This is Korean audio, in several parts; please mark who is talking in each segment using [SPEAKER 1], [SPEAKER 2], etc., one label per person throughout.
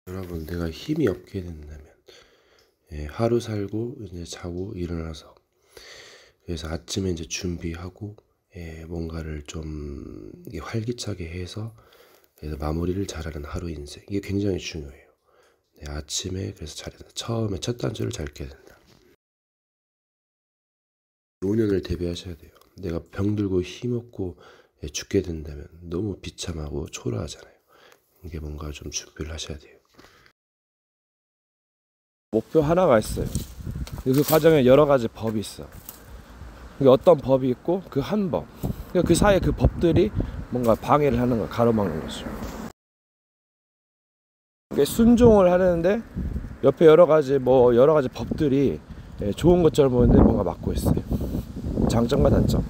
[SPEAKER 1] 여러분, 내가 힘이 없게 된다면 하루 살고 이제 자고 일어나서, 그래서 아침에 이제 준비하고 뭔가를 좀 활기차게 해서, 그래서 마무리를 잘하는 하루 인생, 이게 굉장히 중요해요. 아침에 그래서 잘해야 된다. 처음에 첫 단추를 잘 깨야 된다. 노년을 대비하셔야 돼요. 내가 병들고 힘없고 죽게 된다면 너무 비참하고 초라하잖아요. 이게 뭔가 좀 준비를 하셔야 돼요.
[SPEAKER 2] 목표 하나가 있어요. 그 과정에 여러 가지 법이 있어. 어떤 법이 있고 그 한 법, 그 사이에 그 법들이 뭔가 방해를 하는 거, 가로막는 거죠. 순종을 하려는데 옆에 여러 가지 법들이 좋은 것처럼 보이는데 뭔가 막고 있어요. 장점과 단점.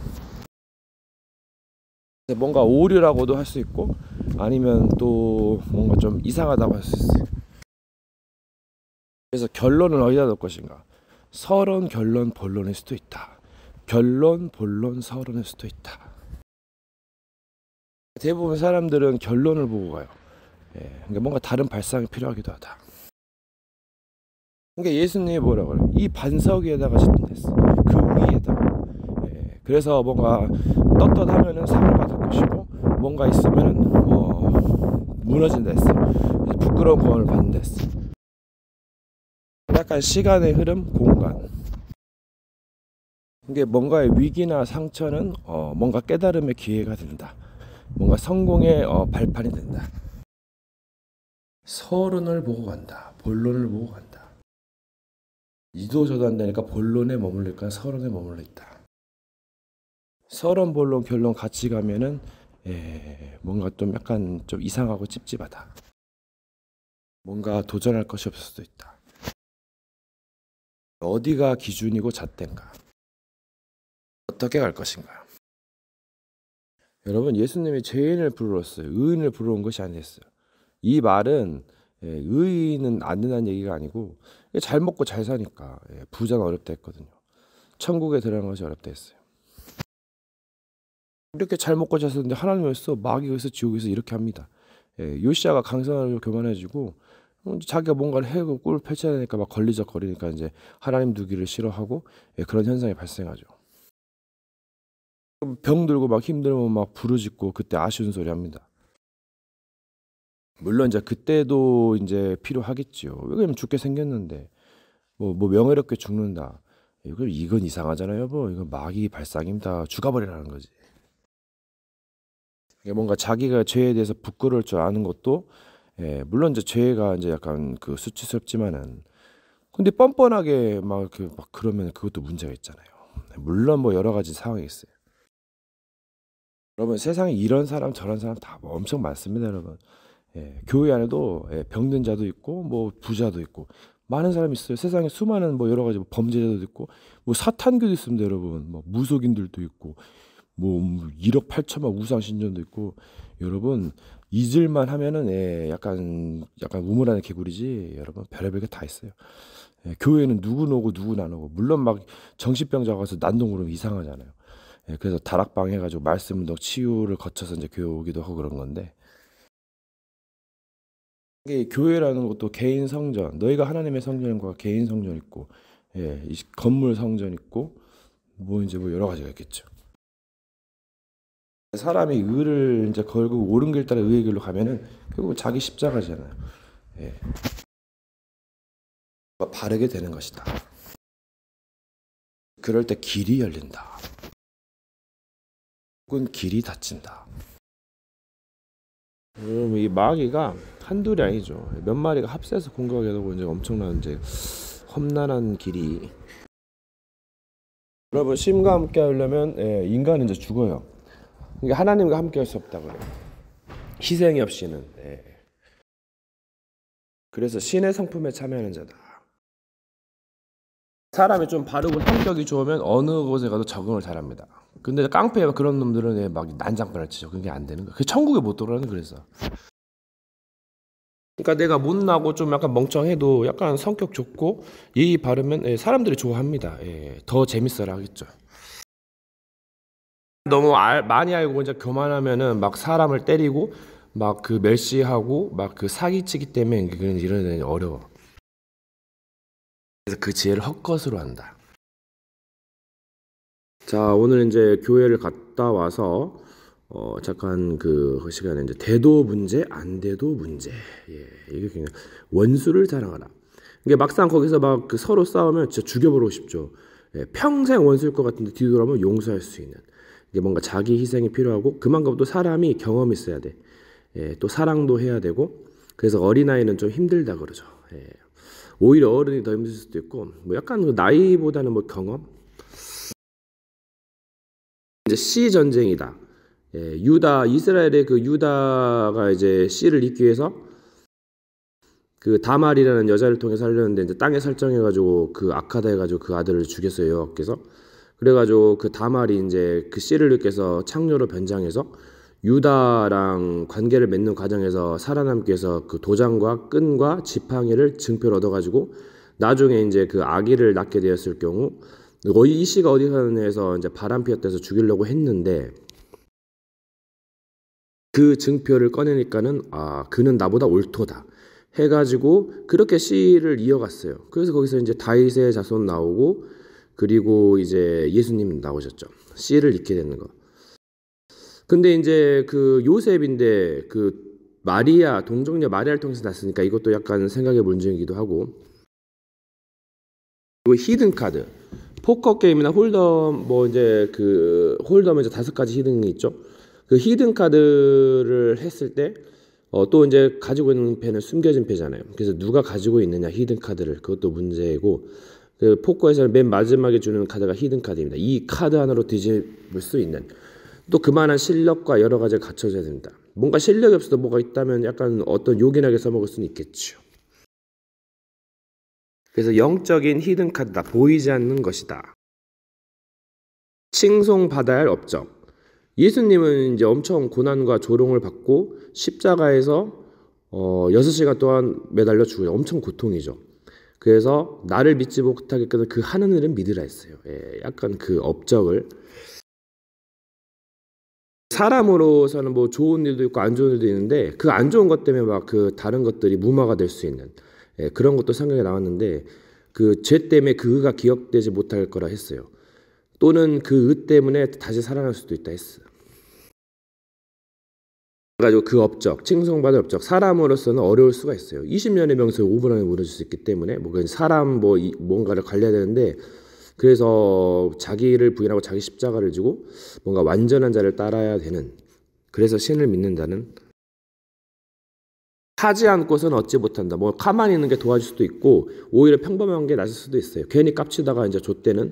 [SPEAKER 2] 뭔가 오류라고도 할 수 있고, 아니면 또 뭔가 좀 이상하다고 할 수 있어요. 그래서 결론을 어디다 놓을 것인가? 서론, 결론, 본론일 수도 있다. 결론, 본론, 서론일 수도 있다. 대부분 사람들은 결론을 보고 가요. 그러니까 뭔가 다른 발상이 필요하기도 하다. 그러니까 예수님이 뭐라 그래요? 이 반석 위에다가 짓는댔어. 그 위에다가. 그래서 뭔가 떳떳하면은 상을 받을 것이고, 뭔가 있으면은 무너진다 했어. 부끄러운 구원을 받는다 했어. 약간 시간의 흐름, 공간. 이게 뭔가의 위기나 상처는 뭔가 깨달음의 기회가 된다. 뭔가 성공의 발판이 된다. 서론을 보고 간다. 본론을 보고 간다. 이도 저도 안 되니까 본론에 머물릴까 서론에 머물러 있다. 서론, 본론, 결론 같이 가면은 뭔가 좀 약간 좀 이상하고 찝찝하다. 뭔가 도전할 것이 없을 수도 있다. 어디가 기준이고 잣대인가? 어떻게 갈 것인가? 여러분, 예수님이 죄인을 부르렀어요. 의인을 부르는 것이 아니었어요. 이 말은 의인은 안 된다는 얘기가 아니고, 잘 먹고 잘 사니까 부자는 어렵다 했거든요. 천국에 들어가는 것이 어렵다 했어요. 이렇게 잘 먹고 잘 사는데 하나님 어디서, 마귀가 어디서, 지옥에서 이렇게 합니다. 요시야가 강성하게 교만해지고 자기가 뭔가를 해고 꿀을 펼쳐야 되니까 막 걸리적거리니까 이제 하나님 두기를 싫어하고 그런 현상이 발생하죠. 병들고 막 힘들면 막 부르짖고 그때 아쉬운 소리 합니다. 물론 이제 그때도 이제 필요하겠지요. 왜냐면 죽게 생겼는데 뭐 명예롭게 죽는다. 이건 이상하잖아요, 여보. 이건 마귀 발상입니다. 죽어버리라는 거지. 뭔가 자기가 죄에 대해서 부끄러울 줄 아는 것도 물론 이제 죄가 이제 약간 그 수치스럽지만은, 근데 뻔뻔하게 막 그러면 그것도 문제가 있잖아요. 물론 뭐 여러 가지 상황이 있어요. 여러분, 세상에 이런 사람 저런 사람 다 엄청 많습니다, 여러분. 교회 안에도 병든 자도 있고 뭐 부자도 있고 많은 사람이 있어요. 세상에 수많은 뭐 여러 가지 뭐 범죄자도 있고 뭐 사탄교도 있습니다, 여러분. 뭐 무속인들도 있고 뭐 1억 8천만 우상 신전도 있고. 여러분, 잊을만 하면은 약간 우물 안의 개구리지. 여러분, 별의별 게 다 있어요. 교회는 누구 오고 누구 안 오고, 물론 막 정신병자 가서 난동으로 이상하잖아요. 그래서 다락방 해가지고 말씀운동 치유를 거쳐서 이제 교회 오기도 하고 그런 건데, 이게 교회라는 것도 개인 성전, 너희가 하나님의 성전과 개인 성전 있고, 이 건물 성전 있고, 뭐 이제 뭐 여러 가지가 있겠죠. 사람이 의를 이제 걸고 옳은 길 따라 의의 길로 가면은 결국 자기 십자가잖아요. 바르게 되는 것이다. 그럴 때 길이 열린다. 혹은 길이 닫힌다. 여러분, 이 마귀가 한둘이 아니죠. 몇 마리가 합세해서 공격하게 되고 이제 엄청난 이제 험난한 길이. 여러분, 신과 함께 하려면 인간은 이제 죽어요. 그러니까 하나님과 함께 할 수 없다고요. 희생이 없이는. 그래서 신의 성품에 참여하는 자다. 사람이 좀 바르고 성격이 좋으면 어느 곳에 가도 적응을 잘합니다. 근데 깡패 그런 놈들은 막 난장판을 치죠. 그게 안 되는 거야. 그 천국에 못 들어가는. 그래서. 그러니까 내가 못나고 좀 약간 멍청해도 약간 성격 좋고 예의 바르면 사람들이 좋아합니다. 더 재밌어라 하겠죠. 너무 많이 알고 이제 교만하면은 막 사람을 때리고 막 그 멸시하고 막 그 사기치기 때문에 그런 이런 애는 어려워. 그래서 그 지혜를 헛것으로 한다. 자, 오늘 이제 교회를 갔다 와서 잠깐 그 시간에 이제 돼도 문제, 안 돼도 문제. 예, 이게 그냥 원수를 사랑하라. 이게 막상 거기서 막 그 서로 싸우면 진짜 죽여버리고 싶죠. 예, 평생 원수일 것 같은데 뒤돌아보면 용서할 수 있는. 이게 뭔가 자기 희생이 필요하고 그만큼 또 사람이 경험이 있어야 돼. 예, 또 사랑도 해야 되고. 그래서 어린아이는 좀 힘들다 그러죠. 예. 오히려 어른이 더 힘들 수도 있고, 뭐 약간 그 나이보다는 뭐 경험? 이제 씨 전쟁이다. 예, 이스라엘의 그 유다가 이제 씨를 잇기 위해서 그 다말이라는 여자를 통해 살렸는데 이제 땅에 설정해가지고 그 악하다 해가지고 그 아들을 죽였어요, 여호와께서. 그래가지고 그 다말이 이제 그 씨를 잇기 위해서 창녀로 변장해서 유다랑 관계를 맺는 과정에서 살아남기 위해서 그 도장과 끈과 지팡이를 증표를 얻어가지고 나중에 이제 그 아기를 낳게 되었을 경우 이 씨가 어디 사느냐에서 이제 바람 피웠다 해서 죽이려고 했는데 그 증표를 꺼내니까는 그는 나보다 옳도다 해가지고 그렇게 씨를 이어갔어요. 그래서 거기서 이제 다윗의 자손 나오고 그리고 이제 예수님 나오셨죠. 씨를 잇게 되는 거. 근데 이제 그 요셉인데 그 마리아 동정녀 마리아를 통해서 났으니까 이것도 약간 생각의 문제이기도 하고. 그리고 히든 카드. 포커 게임이나 홀덤 뭐 이제 그 홀덤에 이제 5가지 히든이 있죠. 그 히든 카드를 했을 때 또 이제 가지고 있는 패는 숨겨진 패잖아요. 그래서 누가 가지고 있느냐 히든 카드를 그것도 문제이고 그 포커에서는 맨 마지막에 주는 카드가 히든 카드입니다. 이 카드 하나로 뒤집을 수 있는 또 그만한 실력과 여러 가지가 갖춰져야 됩니다. 뭔가 실력이 없어도 뭐가 있다면 약간 어떤 요긴하게 써먹을 수는 있겠죠. 그래서 영적인 히든 카드다. 보이지 않는 것이다. 칭송받아야 할 업적. 예수님은 이제 엄청 고난과 조롱을 받고 십자가에서 6시간 동안 매달려 죽어요. 엄청 고통이죠. 그래서 나를 믿지 못하겠거든 그 하는 일은 믿으라 했어요. 예, 약간 그 업적을 사람으로서는 뭐 좋은 일도 있고 안 좋은 일도 있는데 그 안 좋은 것 때문에 막 그 다른 것들이 무마가 될 수 있는 그런 것도 성경에 나왔는데 그 죄 때문에 그 의가 기억되지 못할 거라 했어요. 또는 그 의 때문에 다시 살아날 수도 있다 했어. 그래가지고 그 업적, 칭송받을 업적, 사람으로서는 어려울 수가 있어요. 20년의 명수에 5분 안에 무너질 수 있기 때문에 사람 뭔가를 관리해야 되는데 그래서 자기를 부인하고 자기 십자가를 지고 뭔가 완전한 자를 따라야 되는 그래서 신을 믿는다는 하지 않고서는 얻지 못한다. 뭐 가만히 있는 게 도와줄 수도 있고 오히려 평범한 게 나을 수도 있어요. 괜히 깝치다가 이제 좆되는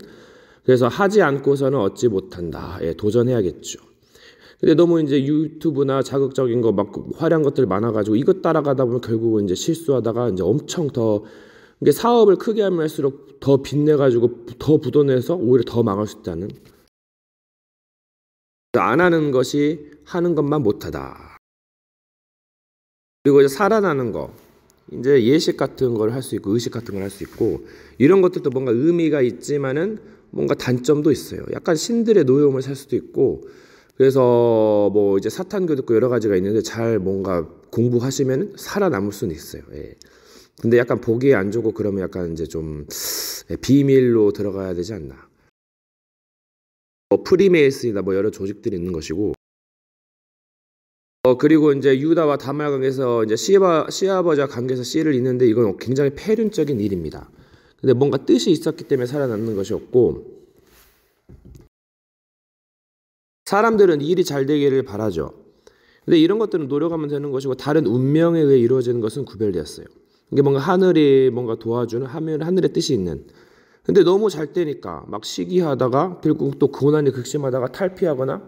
[SPEAKER 2] 그래서 하지 않고서는 얻지 못한다. 예, 도전해야겠죠. 근데 너무 이제 유튜브나 자극적인 거 막 화려한 것들 많아가지고 이것 따라가다 보면 결국은 이제 실수하다가 이제 엄청 더 이게 사업을 크게 하면 할수록 더 빚내가지고 더 부도내서 오히려 더 망할 수 있다는. 안 하는 것이 하는 것만 못하다. 그리고 이제 살아나는 거. 이제 예식 같은 걸 할 수 있고 의식 같은 걸 할 수 있고 이런 것들도 뭔가 의미가 있지만은 뭔가 단점도 있어요. 약간 신들의 노여움을 살 수도 있고 그래서 뭐 이제 사탄교 듣고 여러 가지가 있는데 잘 뭔가 공부하시면 살아남을 수는 있어요. 예. 근데 약간 보기에 안 좋고 그러면 약간 이제 좀 비밀로 들어가야 되지 않나. 프리메이슨이나 뭐 여러 조직들이 있는 것이고. 그리고 이제 유다와 다말 관계에서 이제 시아버지와 관계에서 씨를 잇는데 이건 굉장히 폐륜적인 일입니다. 근데 뭔가 뜻이 있었기 때문에 살아남는 것이었고 사람들은 일이 잘 되기를 바라죠. 근데 이런 것들은 노력하면 되는 것이고 다른 운명에 의해 이루어지는 것은 구별되었어요. 이게 뭔가 하늘이 뭔가 도와주는 하늘의 뜻이 있는. 근데 너무 잘 되니까 막 시기하다가 결국 또 고난이 극심하다가 탈피하거나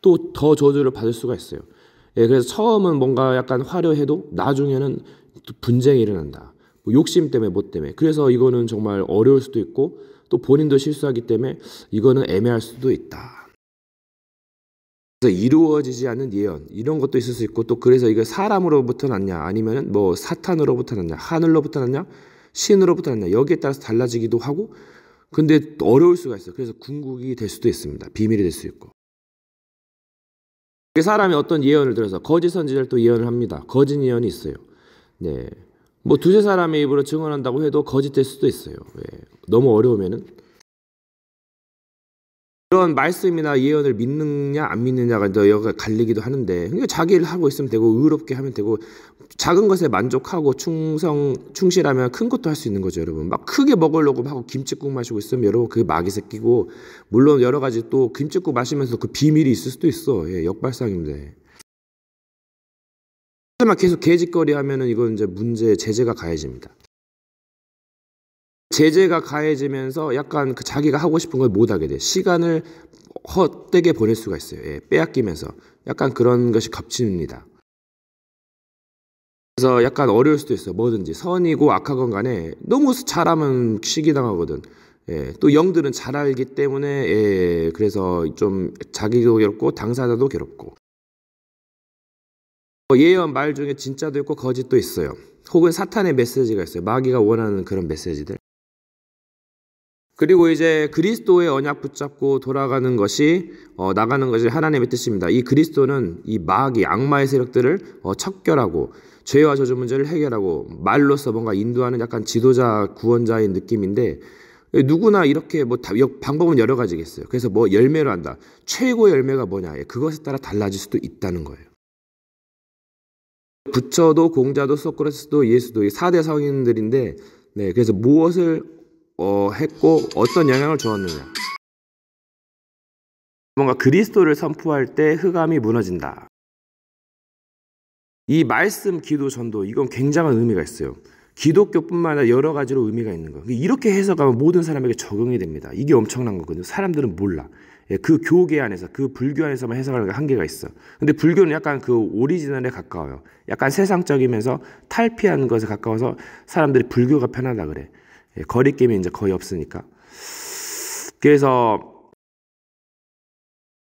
[SPEAKER 2] 또 더 저주를 받을 수가 있어요. 예, 그래서 처음은 뭔가 약간 화려해도 나중에는 분쟁이 일어난다. 뭐 욕심 때문에 뭐 때문에. 그래서 이거는 정말 어려울 수도 있고 또 본인도 실수하기 때문에 이거는 애매할 수도 있다. 그래서 이루어지지 않는 예언 이런 것도 있을 수 있고 또 그래서 이게 사람으로부터 났냐 아니면은 뭐 사탄으로부터 났냐 하늘로부터 났냐 신으로부터 났냐 여기에 따라서 달라지기도 하고 근데 어려울 수가 있어요. 그래서 궁극이 될 수도 있습니다. 비밀이 될 수 있고
[SPEAKER 1] 사람이 어떤 예언을 들어서 거짓 선지자를 또 예언을 합니다. 거짓 예언이 있어요. 네. 뭐 두세 사람의 입으로 증언한다고 해도 거짓될 수도 있어요. 예. 너무 어려우면은. 그런 말씀이나 예언을 믿느냐 안 믿느냐가 여기가 갈리기도 하는데, 그러니까 자기 일 하고 있으면 되고 의롭게 하면 되고 작은 것에 만족하고 충실하면 큰 것도 할 수 있는 거죠, 여러분. 막 크게 먹으려고 하고 김칫국 마시고 있으면 여러분 그게 마귀 새끼고, 물론 여러 가지 또 김칫국 마시면서 그 비밀이 있을 수도 있어. 예, 역발상인데. 하지만 계속 개짓거리 하면은 이건 이제 제재가 가해집니다. 제재가 가해지면서 약간 그 자기가 하고 싶은 걸 못 하게 돼. 시간을 헛되게 보낼 수가 있어요. 예, 빼앗기면서. 약간 그런 것이 겹칩니다. 그래서 약간 어려울 수도 있어. 뭐든지 선이고 악하건 간에 너무 잘하면 시기당하거든. 예, 또 영들은 잘 알기 때문에, 예, 그래서 좀 자기도 괴롭고 당사자도 괴롭고. 예언 말 중에 진짜도 있고 거짓도 있어요. 혹은 사탄의 메시지가 있어요. 마귀가 원하는 그런 메시지들. 그리고 이제 그리스도의 언약 붙잡고 돌아가는 것이 나가는 것이 하나님의 뜻입니다. 이 그리스도는 이 마귀 악마의 세력들을 척결하고 죄와 저주 문제를 해결하고 말로써 뭔가 인도하는 약간 지도자 구원자의 느낌인데, 누구나 이렇게 뭐 방법은 여러 가지겠어요. 그래서 뭐 열매로 한다. 최고의 열매가 뭐냐? 그것에 따라 달라질 수도 있다는 거예요. 부처도 공자도 소크라테스도 예수도 4대 성인들인데, 네, 그래서 무엇을 했고 어떤 영향을 주었느냐. 뭔가 그리스도를 선포할 때 흑암이 무너진다. 이 말씀, 기도, 전도, 이건 굉장한 의미가 있어요. 기독교뿐만 아니라 여러 가지로 의미가 있는 거예요. 이렇게 해석하면 모든 사람에게 적용이 됩니다. 이게 엄청난 거거든요. 사람들은 몰라. 그 교계 안에서, 그 불교 안에서만 해석하는 한계가 있어. 근데 불교는 약간 그 오리지널에 가까워요. 약간 세상적이면서 탈피한 것에 가까워서 사람들이 불교가 편하다 그래. 거리낌이 이제 거의 없으니까. 그래서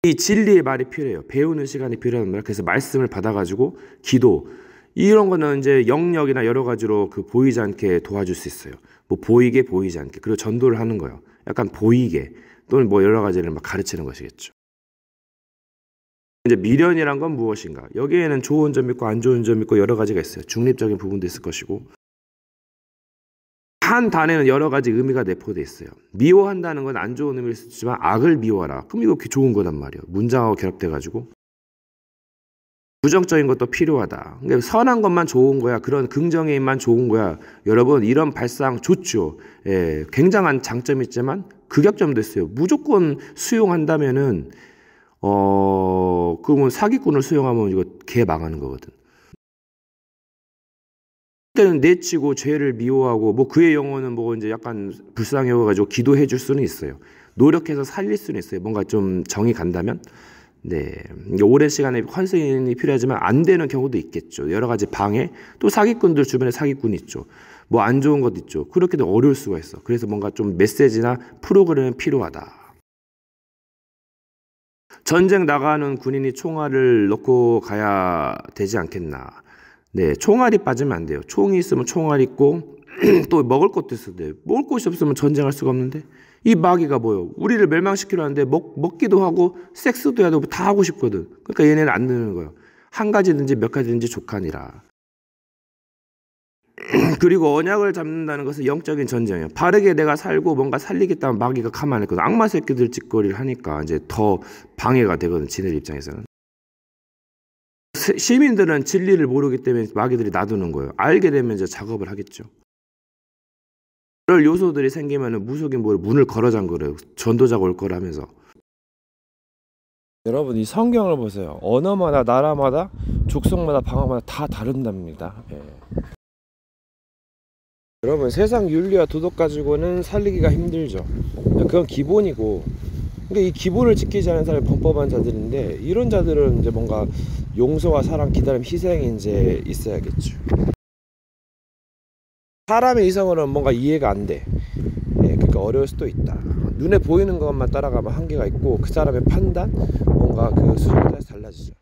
[SPEAKER 1] 이 진리의 말이 필요해요. 배우는 시간이 필요한 거예요. 그래서 말씀을 받아가지고 기도, 이런 거는 이제 영역이나 여러 가지로 그 보이지 않게 도와줄 수 있어요. 뭐 보이게 보이지 않게. 그리고 전도를 하는 거예요. 약간 보이게 또는 뭐 여러 가지를 막 가르치는 것이겠죠. 이제 미련이란 건 무엇인가? 여기에는 좋은 점 있고 안 좋은 점 있고 여러 가지가 있어요. 중립적인 부분도 있을 것이고. 한 단에는 여러 가지 의미가 내포되어 있어요. 미워한다는 건 안 좋은 의미일 수 있지만 악을 미워하라. 그럼 이거 좋은 거단 말이에요. 문장하고 결합돼가지고. 부정적인 것도 필요하다. 그러니까 선한 것만 좋은 거야. 그런 긍정의 힘만 좋은 거야. 여러분, 이런 발상 좋죠. 예, 굉장한 장점이 있지만 극약점도 있어요. 무조건 수용한다면은 그러면 사기꾼을 수용하면 이거 개 망하는 거거든. 그때는 내치고 죄를 미워하고 뭐 그의 영혼은 뭐 이제 약간 불쌍해가지고 기도해 줄 수는 있어요. 노력해서 살릴 수는 있어요. 뭔가 좀 정이 간다면. 네, 오랜 시간에 헌신이 필요하지만 안 되는 경우도 있겠죠. 여러 가지 방해, 또 사기꾼들 주변에 사기꾼이 있죠. 뭐 안 좋은 것도 있죠. 그렇게도 어려울 수가 있어. 그래서 뭔가 좀 메시지나 프로그램이 필요하다. 전쟁 나가는 군인이 총알을 넣고 가야 되지 않겠나. 네, 총알이 빠지면 안 돼요. 총이 있으면 총알 있고 또 먹을 것도 있어야 돼요. 먹을 것이 없으면 전쟁할 수가 없는데, 이 마귀가 뭐예요? 우리를 멸망시키려 하는데 먹기도 하고 섹스도 해야 되고 다 하고 싶거든. 그러니까 얘네는 안 되는 거예요. 한 가지든지 몇 가지든지 족하니라. 그리고 언약을 잡는다는 것은 영적인 전쟁이에요. 바르게 내가 살고 뭔가 살리겠다면 마귀가 가만히 있거든. 악마 새끼들 짓거리를 하니까 이제 더 방해가 되거든, 지들 입장에서는. 시민들은 진리를 모르기 때문에 마귀들이 놔두는 거예요. 알게 되면 이제 작업을 하겠죠. 그럴 요소들이 생기면 무속인 문을 걸어 잠그래요. 전도자가 올 거라면서.
[SPEAKER 2] 여러분, 이 성경을 보세요. 언어마다, 나라마다, 족속마다, 방언마다 다 다른답니다. 예. 여러분, 세상 윤리와 도덕 가지고는 살리기가 힘들죠. 그건 기본이고, 근데 이 기본을 지키지 않은 사람이 범법한 자들인데, 이런 자들은 이제 뭔가 용서와 사랑, 기다림, 희생이 이제 있어야겠죠. 사람의 이성으로는 뭔가 이해가 안 돼. 예, 그러니까 어려울 수도 있다. 눈에 보이는 것만 따라가면 한계가 있고, 그 사람의 판단, 뭔가 그 수준에 따라서 달라지죠.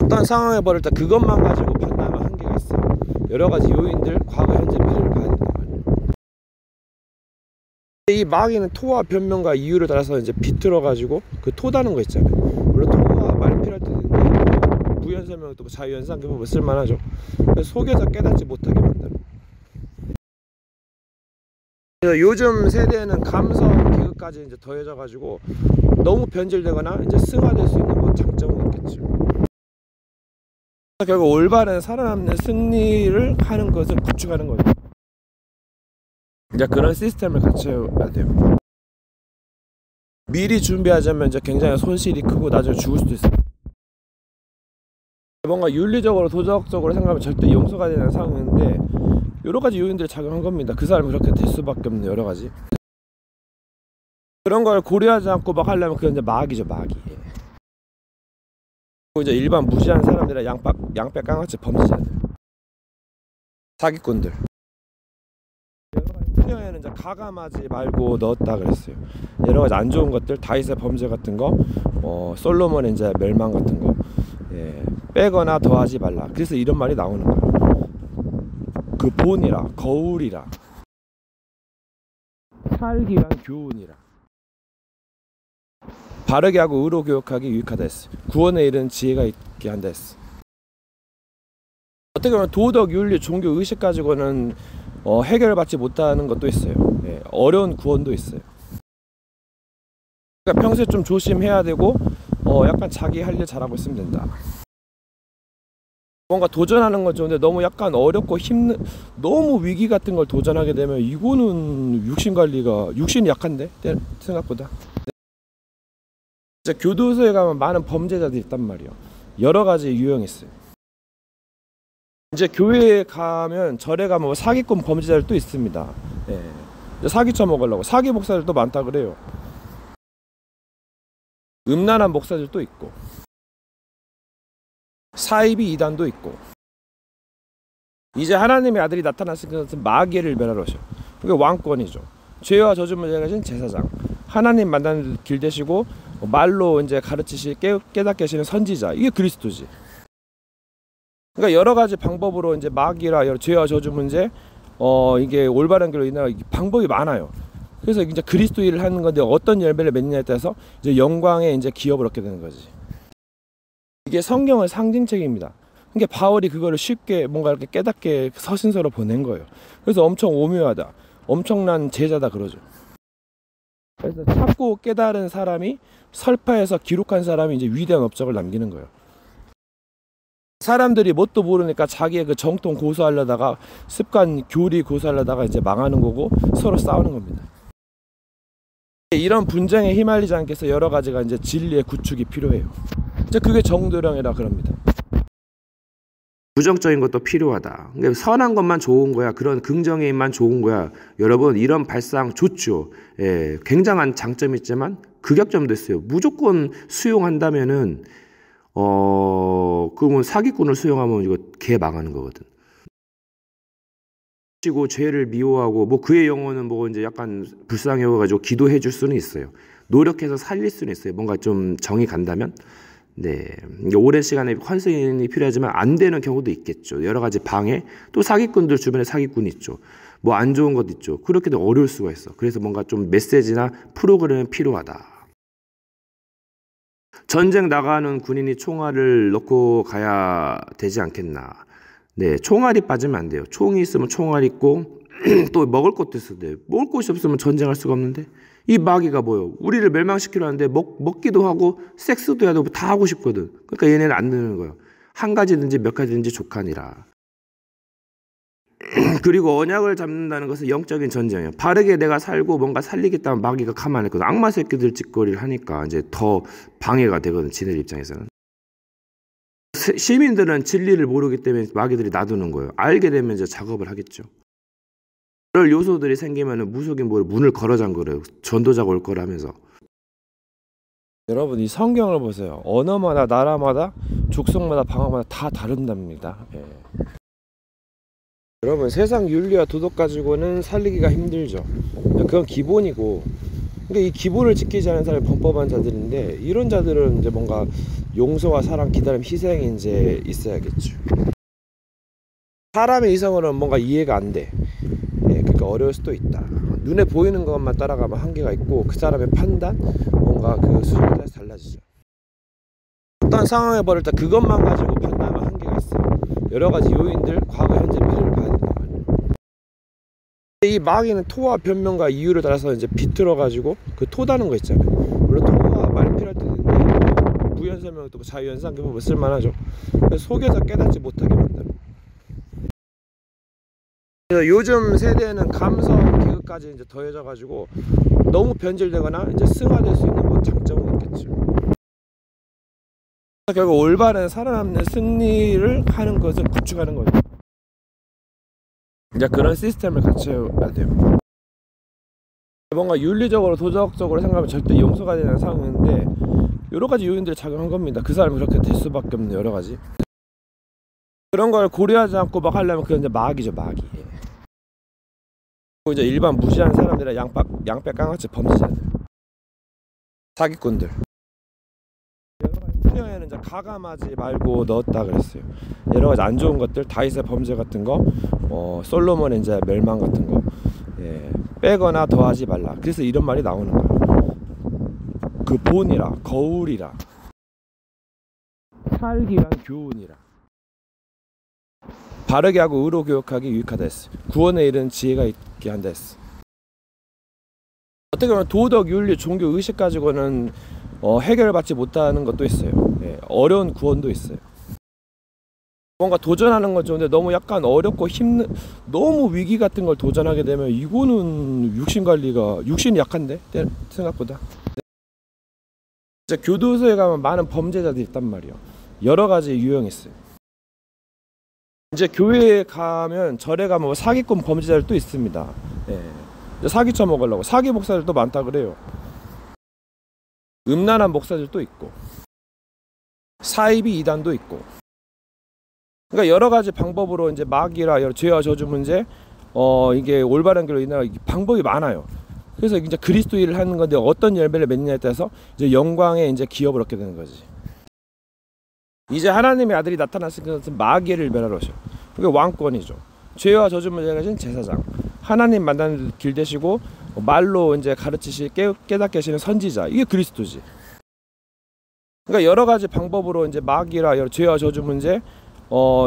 [SPEAKER 2] 어떤 상황에 벌일 때 그것만 가지고 판단하면 한계가 있어요. 여러 가지 요인들, 과거, 현재, 미래를 봐야 된다. 이 마귀는 토와 변명과 이유를 따라서 이제 비틀어 가지고 그 토다는 거 있잖아요. 물론 토가 말 필요할 때 있는데 부연 설명 또 자유연상 보면 쓸만하죠. 그래서 속여서 깨닫지 못하게 만들어. 그래서 요즘 세대는 감성 개그까지 이제 더해져 가지고 너무 변질되거나 이제 승화될 수 있는 뭐 장점은 있겠죠. 결국 올바른 살아남는 승리를 하는 것을 구축하는 거죠. 이제 그런 시스템을 갖춰야 돼요. 미리 준비하자면 이제 굉장히 손실이 크고 나중에 죽을 수도 있어요. 뭔가 윤리적으로 도덕적으로 생각하면 절대 용서가 되는 상황인데 여러 가지 요인들이 작용한 겁니다. 그 사람이 그렇게 될 수밖에 없는 여러 가지. 그런 걸 고려하지 않고 막 하려면 그건 이제 마귀죠, 마귀. 그리고 이제 일반 무지한 사람들의 양빼 깡같이 범죄자들, 사기꾼들. 풍요에는 이제 가감하지 말고 넣었다 그랬어요. 여러 가지 안 좋은 것들, 다윗의 범죄 같은 거, 솔로몬의 이제 멸망 같은 거, 빼거나 더하지 말라. 그래서 이런 말이 나오는 거예요. 그 본이라, 거울이라, 살기 위한 교훈이라. 바르게 하고 의로 교육하기 유익하다 했어. 구원에 이른 지혜가 있게 한다 했어. 어떻게 보면 도덕, 윤리, 종교, 의식 가지고는 해결받지 못하는 것도 있어요. 어려운 구원도 있어요. 그러니까 평소에 좀 조심해야 되고 약간 자기 할 일 잘하고 있으면 된다. 뭔가 도전하는 건 좋은데 너무 약간 어렵고 너무 위기 같은 걸 도전하게 되면 이거는 육신이 약한데 생각보다. 이제 교도소에 가면 많은 범죄자들이 있단 말이에요. 여러 가지 유형이 있어요. 이제 교회에 가면 절에 가면 뭐 사기꾼 범죄자들도 있습니다. 사기 쳐먹으려고 사기 목사들도 많다 그래요. 음란한 목사들도 있고 사이비 이단도 있고. 이제 하나님의 아들이 나타났을 것은 마귀를 멸하러 오셔. 그게 왕권이죠. 죄와 저주 문제가 가진 제사장, 하나님 만나는 길 되시고 말로 이제 가르치시 깨닫게 하시는 선지자, 이게 그리스도지. 그러니까 여러 가지 방법으로 이제 마귀라 죄와 저주 문제, 이게 올바른 길로 인해 방법이 많아요. 그래서 이제 그리스도 일을 하는 건데 어떤 열매를 맺느냐에 따라서 이제 영광의 이제 기업을 얻게 되는 거지. 이게 성경의 상징책입니다. 그러니까 바울이 그거를 쉽게 뭔가 이렇게 깨닫게 서신서로 보낸 거예요. 그래서 엄청 오묘하다, 엄청난 제자다 그러죠. 그래서 찾고 깨달은 사람이, 설파해서 기록한 사람이 이제 위대한 업적을 남기는 거예요. 사람들이 뭣도 모르니까 자기의 그 정통 고수하려다가, 습관 교리 고수하려다가 이제 망하는 거고 서로 싸우는 겁니다. 이런 분쟁에 휘말리지 않게 해서 여러 가지가 이제 진리의 구축이 필요해요. 이제 그게 정도령이라 그럽니다.
[SPEAKER 1] 부정적인 것도 필요하다. 그러니까 선한 것만 좋은 거야. 그런 긍정의 힘만 좋은 거야. 여러분, 이런 발상 좋죠. 굉장한 장점이 있지만 극약점도 있어요. 무조건 수용한다면은 그러면 사기꾼을 수용하면 이거 개 망하는 거거든. 치고 죄를 미워하고 뭐 그의 영혼은 뭐 이제 약간 불쌍해가지고 기도해 줄 수는 있어요. 노력해서 살릴 수는 있어요. 뭔가 좀 정이 간다면. 네, 오랜 시간에 헌신이 필요하지만 안 되는 경우도 있겠죠. 여러 가지 방해, 또 사기꾼들 주변에 사기꾼이 있죠. 뭐 안 좋은 것도 있죠. 그렇게도 어려울 수가 있어. 그래서 뭔가 좀 메시지나 프로그램이 필요하다. 전쟁 나가는 군인이 총알을 넣고 가야 되지 않겠나. 네, 총알이 빠지면 안 돼요. 총이 있으면 총알 있고 또 먹을 것도 있어야 돼요. 먹을 것이 없으면 전쟁할 수가 없는데, 이 마귀가 뭐예요? 우리를 멸망시키려 하는데 먹기도 하고 섹스도 해야 되고 다 하고 싶거든. 그러니까 얘네는 안 되는 거예요. 한 가지든지 몇 가지든지 족하니라. 그리고 언약을 잡는다는 것은 영적인 전쟁이에요. 바르게 내가 살고 뭔가 살리겠다면 마귀가 가만히 있거든. 악마 새끼들 짓거리를 하니까 이제 더 방해가 되거든, 지네 입장에서는. 시민들은 진리를 모르기 때문에 마귀들이 놔두는 거예요. 알게 되면 이제 작업을 하겠죠. 그럴 요소들이 생기면 무속인 문을 걸어 잠그래요. 전도자가 올 거라면서.
[SPEAKER 2] 여러분, 이 성경을 보세요. 언어마다, 나라마다, 족속마다, 방언마다 다 다른답니다. 여러분, 세상 윤리와 도덕 가지고는 살리기가 힘들죠. 그건 기본이고, 그러니까 이 기본을 지키지 않은 사람이 범법한 자들인데, 이런 자들은 이제 뭔가 용서와 사랑, 기다림, 희생이 이제 있어야겠죠. 사람의 이성으로는 뭔가 이해가 안 돼. 그러니까 어려울 수도 있다. 눈에 보이는 것만 따라가면 한계가 있고 그 사람의 판단, 뭔가 그 수준에 따라서 달라지죠. 어떤 상황에 벌일 때 그것만 가지고 판단하면 한계가 있어요. 여러 가지 요인들, 과거, 현재, 미래를 봐야 된단 말이에요. 이 마귀는 토와 변명과 이유를 따라서 이제 비틀어 가지고 그 토다는 거 있잖아요. 물론 토가 많이 필요할 때도 있는데 부연 설명도 뭐 자유연상 그 부분 쓸만하죠. 그래서 속여서 깨닫지 못하게 만들어. 그래서 요즘 세대에는 감성 개그까지 이제 더해져 가지고 너무 변질되거나 이제 승화될 수 있는 뭐 장점은 있겠죠. 결국 올바른 살아남는 승리를 하는 것을 구축하는 거죠. 이제 그런 시스템을 갖춰야 돼요. 뭔가 윤리적으로 도덕적으로 생각하면 절대 용서가 되는 상황인데 여러 가지 요인들이 작용한 겁니다. 그 사람이 그렇게 될 수밖에 없는 여러 가지. 그런 걸 고려하지 않고 막 하려면 그건 이제 마귀죠, 마귀. 그리고 이제 일반 무지한 사람들은 양빼 깡같이 범죄자들, 사기꾼들. 풍요에는 이제 가감하지 말고 넣었다 그랬어요. 여러 가지 안 좋은 것들, 다윗의 범죄 같은 거, 솔로몬의 이제 멸망 같은 거, 빼거나 더하지 말라. 그래서 이런 말이 나오는 거예요. 그 본이라, 거울이라, 살기 위한 교훈이라. 바르게 하고 의로 교육하기 유익하다 했어. 구원에 이른 지혜가 있게 한다 했어. 어떻게 보면 도덕, 윤리, 종교, 의식 가지고는 해결받지 못하는 것도 있어요. 어려운 구원도 있어요. 뭔가 도전하는 건 좋은데 너무 약간 어렵고 너무 위기 같은 걸 도전하게 되면 이거는 육신이 약한데 생각보다. 진짜 교도소에 가면 많은 범죄자들이 있단 말이에요. 여러 가지 유형이 있어요. 이제 교회에 가면 절에 가면 뭐 사기꾼 범죄자들도 있습니다. 사기 쳐먹으려고 사기 목사들도 많다 그래요. 음란한 목사들도 있고 사이비 이단도 있고. 그러니까 여러 가지 방법으로 이제 마귀라 죄와 저주 문제, 이게 올바른 길로 인하여 방법이 많아요. 그래서 이제 그리스도 일을 하는 건데 어떤 열매를 맺느냐에 따라서 이제 영광의 이제 기업을 얻게 되는 거지. 이제 하나님의 아들이 나타났을 것은 마귀를 멸하러 오셔. 그게 왕권이죠. 죄와 저주 문제를 가진 제사장, 하나님 만나는 길 되시고 말로 이제 깨닫게 하시는 선지자, 이게 그리스도지. 그러니까 여러 가지 방법으로 이제 마귀라 죄와 저주 문제,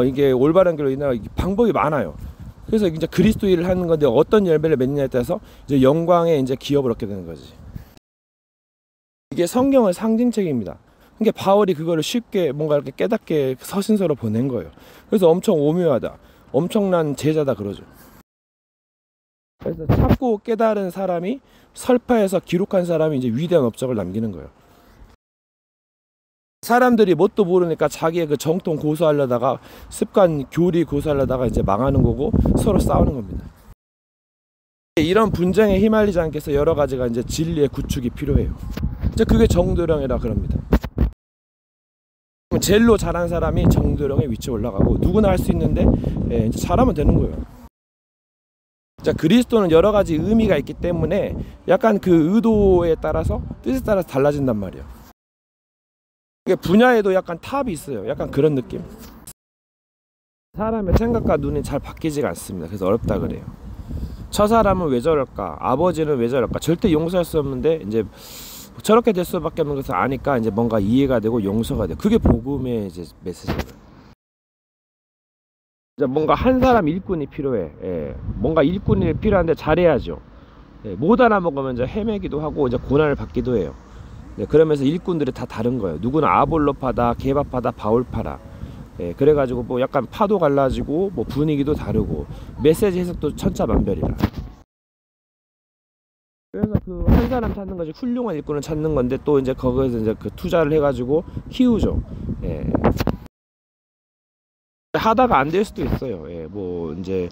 [SPEAKER 2] 이게 올바른 길로 인하여 방법이 많아요. 그래서 이제 그리스도 일을 하는 건데 어떤 열매를 맺느냐에 따라서 이제 영광의 이제 기업을 얻게 되는 거지. 이게 성경의 상징책입니다. 그러니까 바울이 그거를 쉽게 뭔가 이렇게 깨닫게 서신서로 보낸 거예요. 그래서 엄청 오묘하다, 엄청난 제자다 그러죠. 그래서 찾고 깨달은 사람이, 설파해서 기록한 사람이 이제 위대한 업적을 남기는 거예요. 사람들이 뭣도 모르니까 자기의 그 정통 고수하려다가, 습관 교리 고수하려다가 이제 망하는 거고 서로 싸우는 겁니다. 이런 분쟁에 휘말리지 않게 해서 여러 가지가 이제 진리의 구축이 필요해요. 이제 그게 정도령이라 그럽니다. 젤로 잘한 사람이 정도령의 위치에 올라가고 누구나 할 수 있는데 이제 잘하면 되는 거예요. 자, 그리스도는 여러 가지 의미가 있기 때문에 약간 그 의도에 따라서, 뜻에 따라서 달라진단 말이에요. 분야에도 약간 탑이 있어요. 약간 그런 느낌. 사람의 생각과 눈이 잘 바뀌지가 않습니다. 그래서 어렵다 그래요. 저 사람은 왜 저럴까, 아버지는 왜 저럴까, 절대 용서할 수 없는데 이제 저렇게 될 수밖에 없는 것을 아니까 이제 뭔가 이해가 되고 용서가 돼요. 그게 복음의 이제 메시지예요. 이제 뭔가 한 사람 일꾼이 필요해. 뭔가 일꾼이 필요한데 잘해야죠. 못 알아먹으면 이제 헤매기도 하고 이제 고난을 받기도 해요. 그러면서 일꾼들이 다 다른 거예요. 누구는 아볼로파다, 게바파다, 바울파라. 그래가지고 뭐 약간 파도 갈라지고 뭐 분위기도 다르고 메시지 해석도 천차만별이라. 그래서 그 한 사람 찾는 것이 훌륭한 일꾼을 찾는 건데 또 이제 거기서 이제 그 투자를 해가지고 키우죠. 하다가 안 될 수도 있어요. 뭐 이제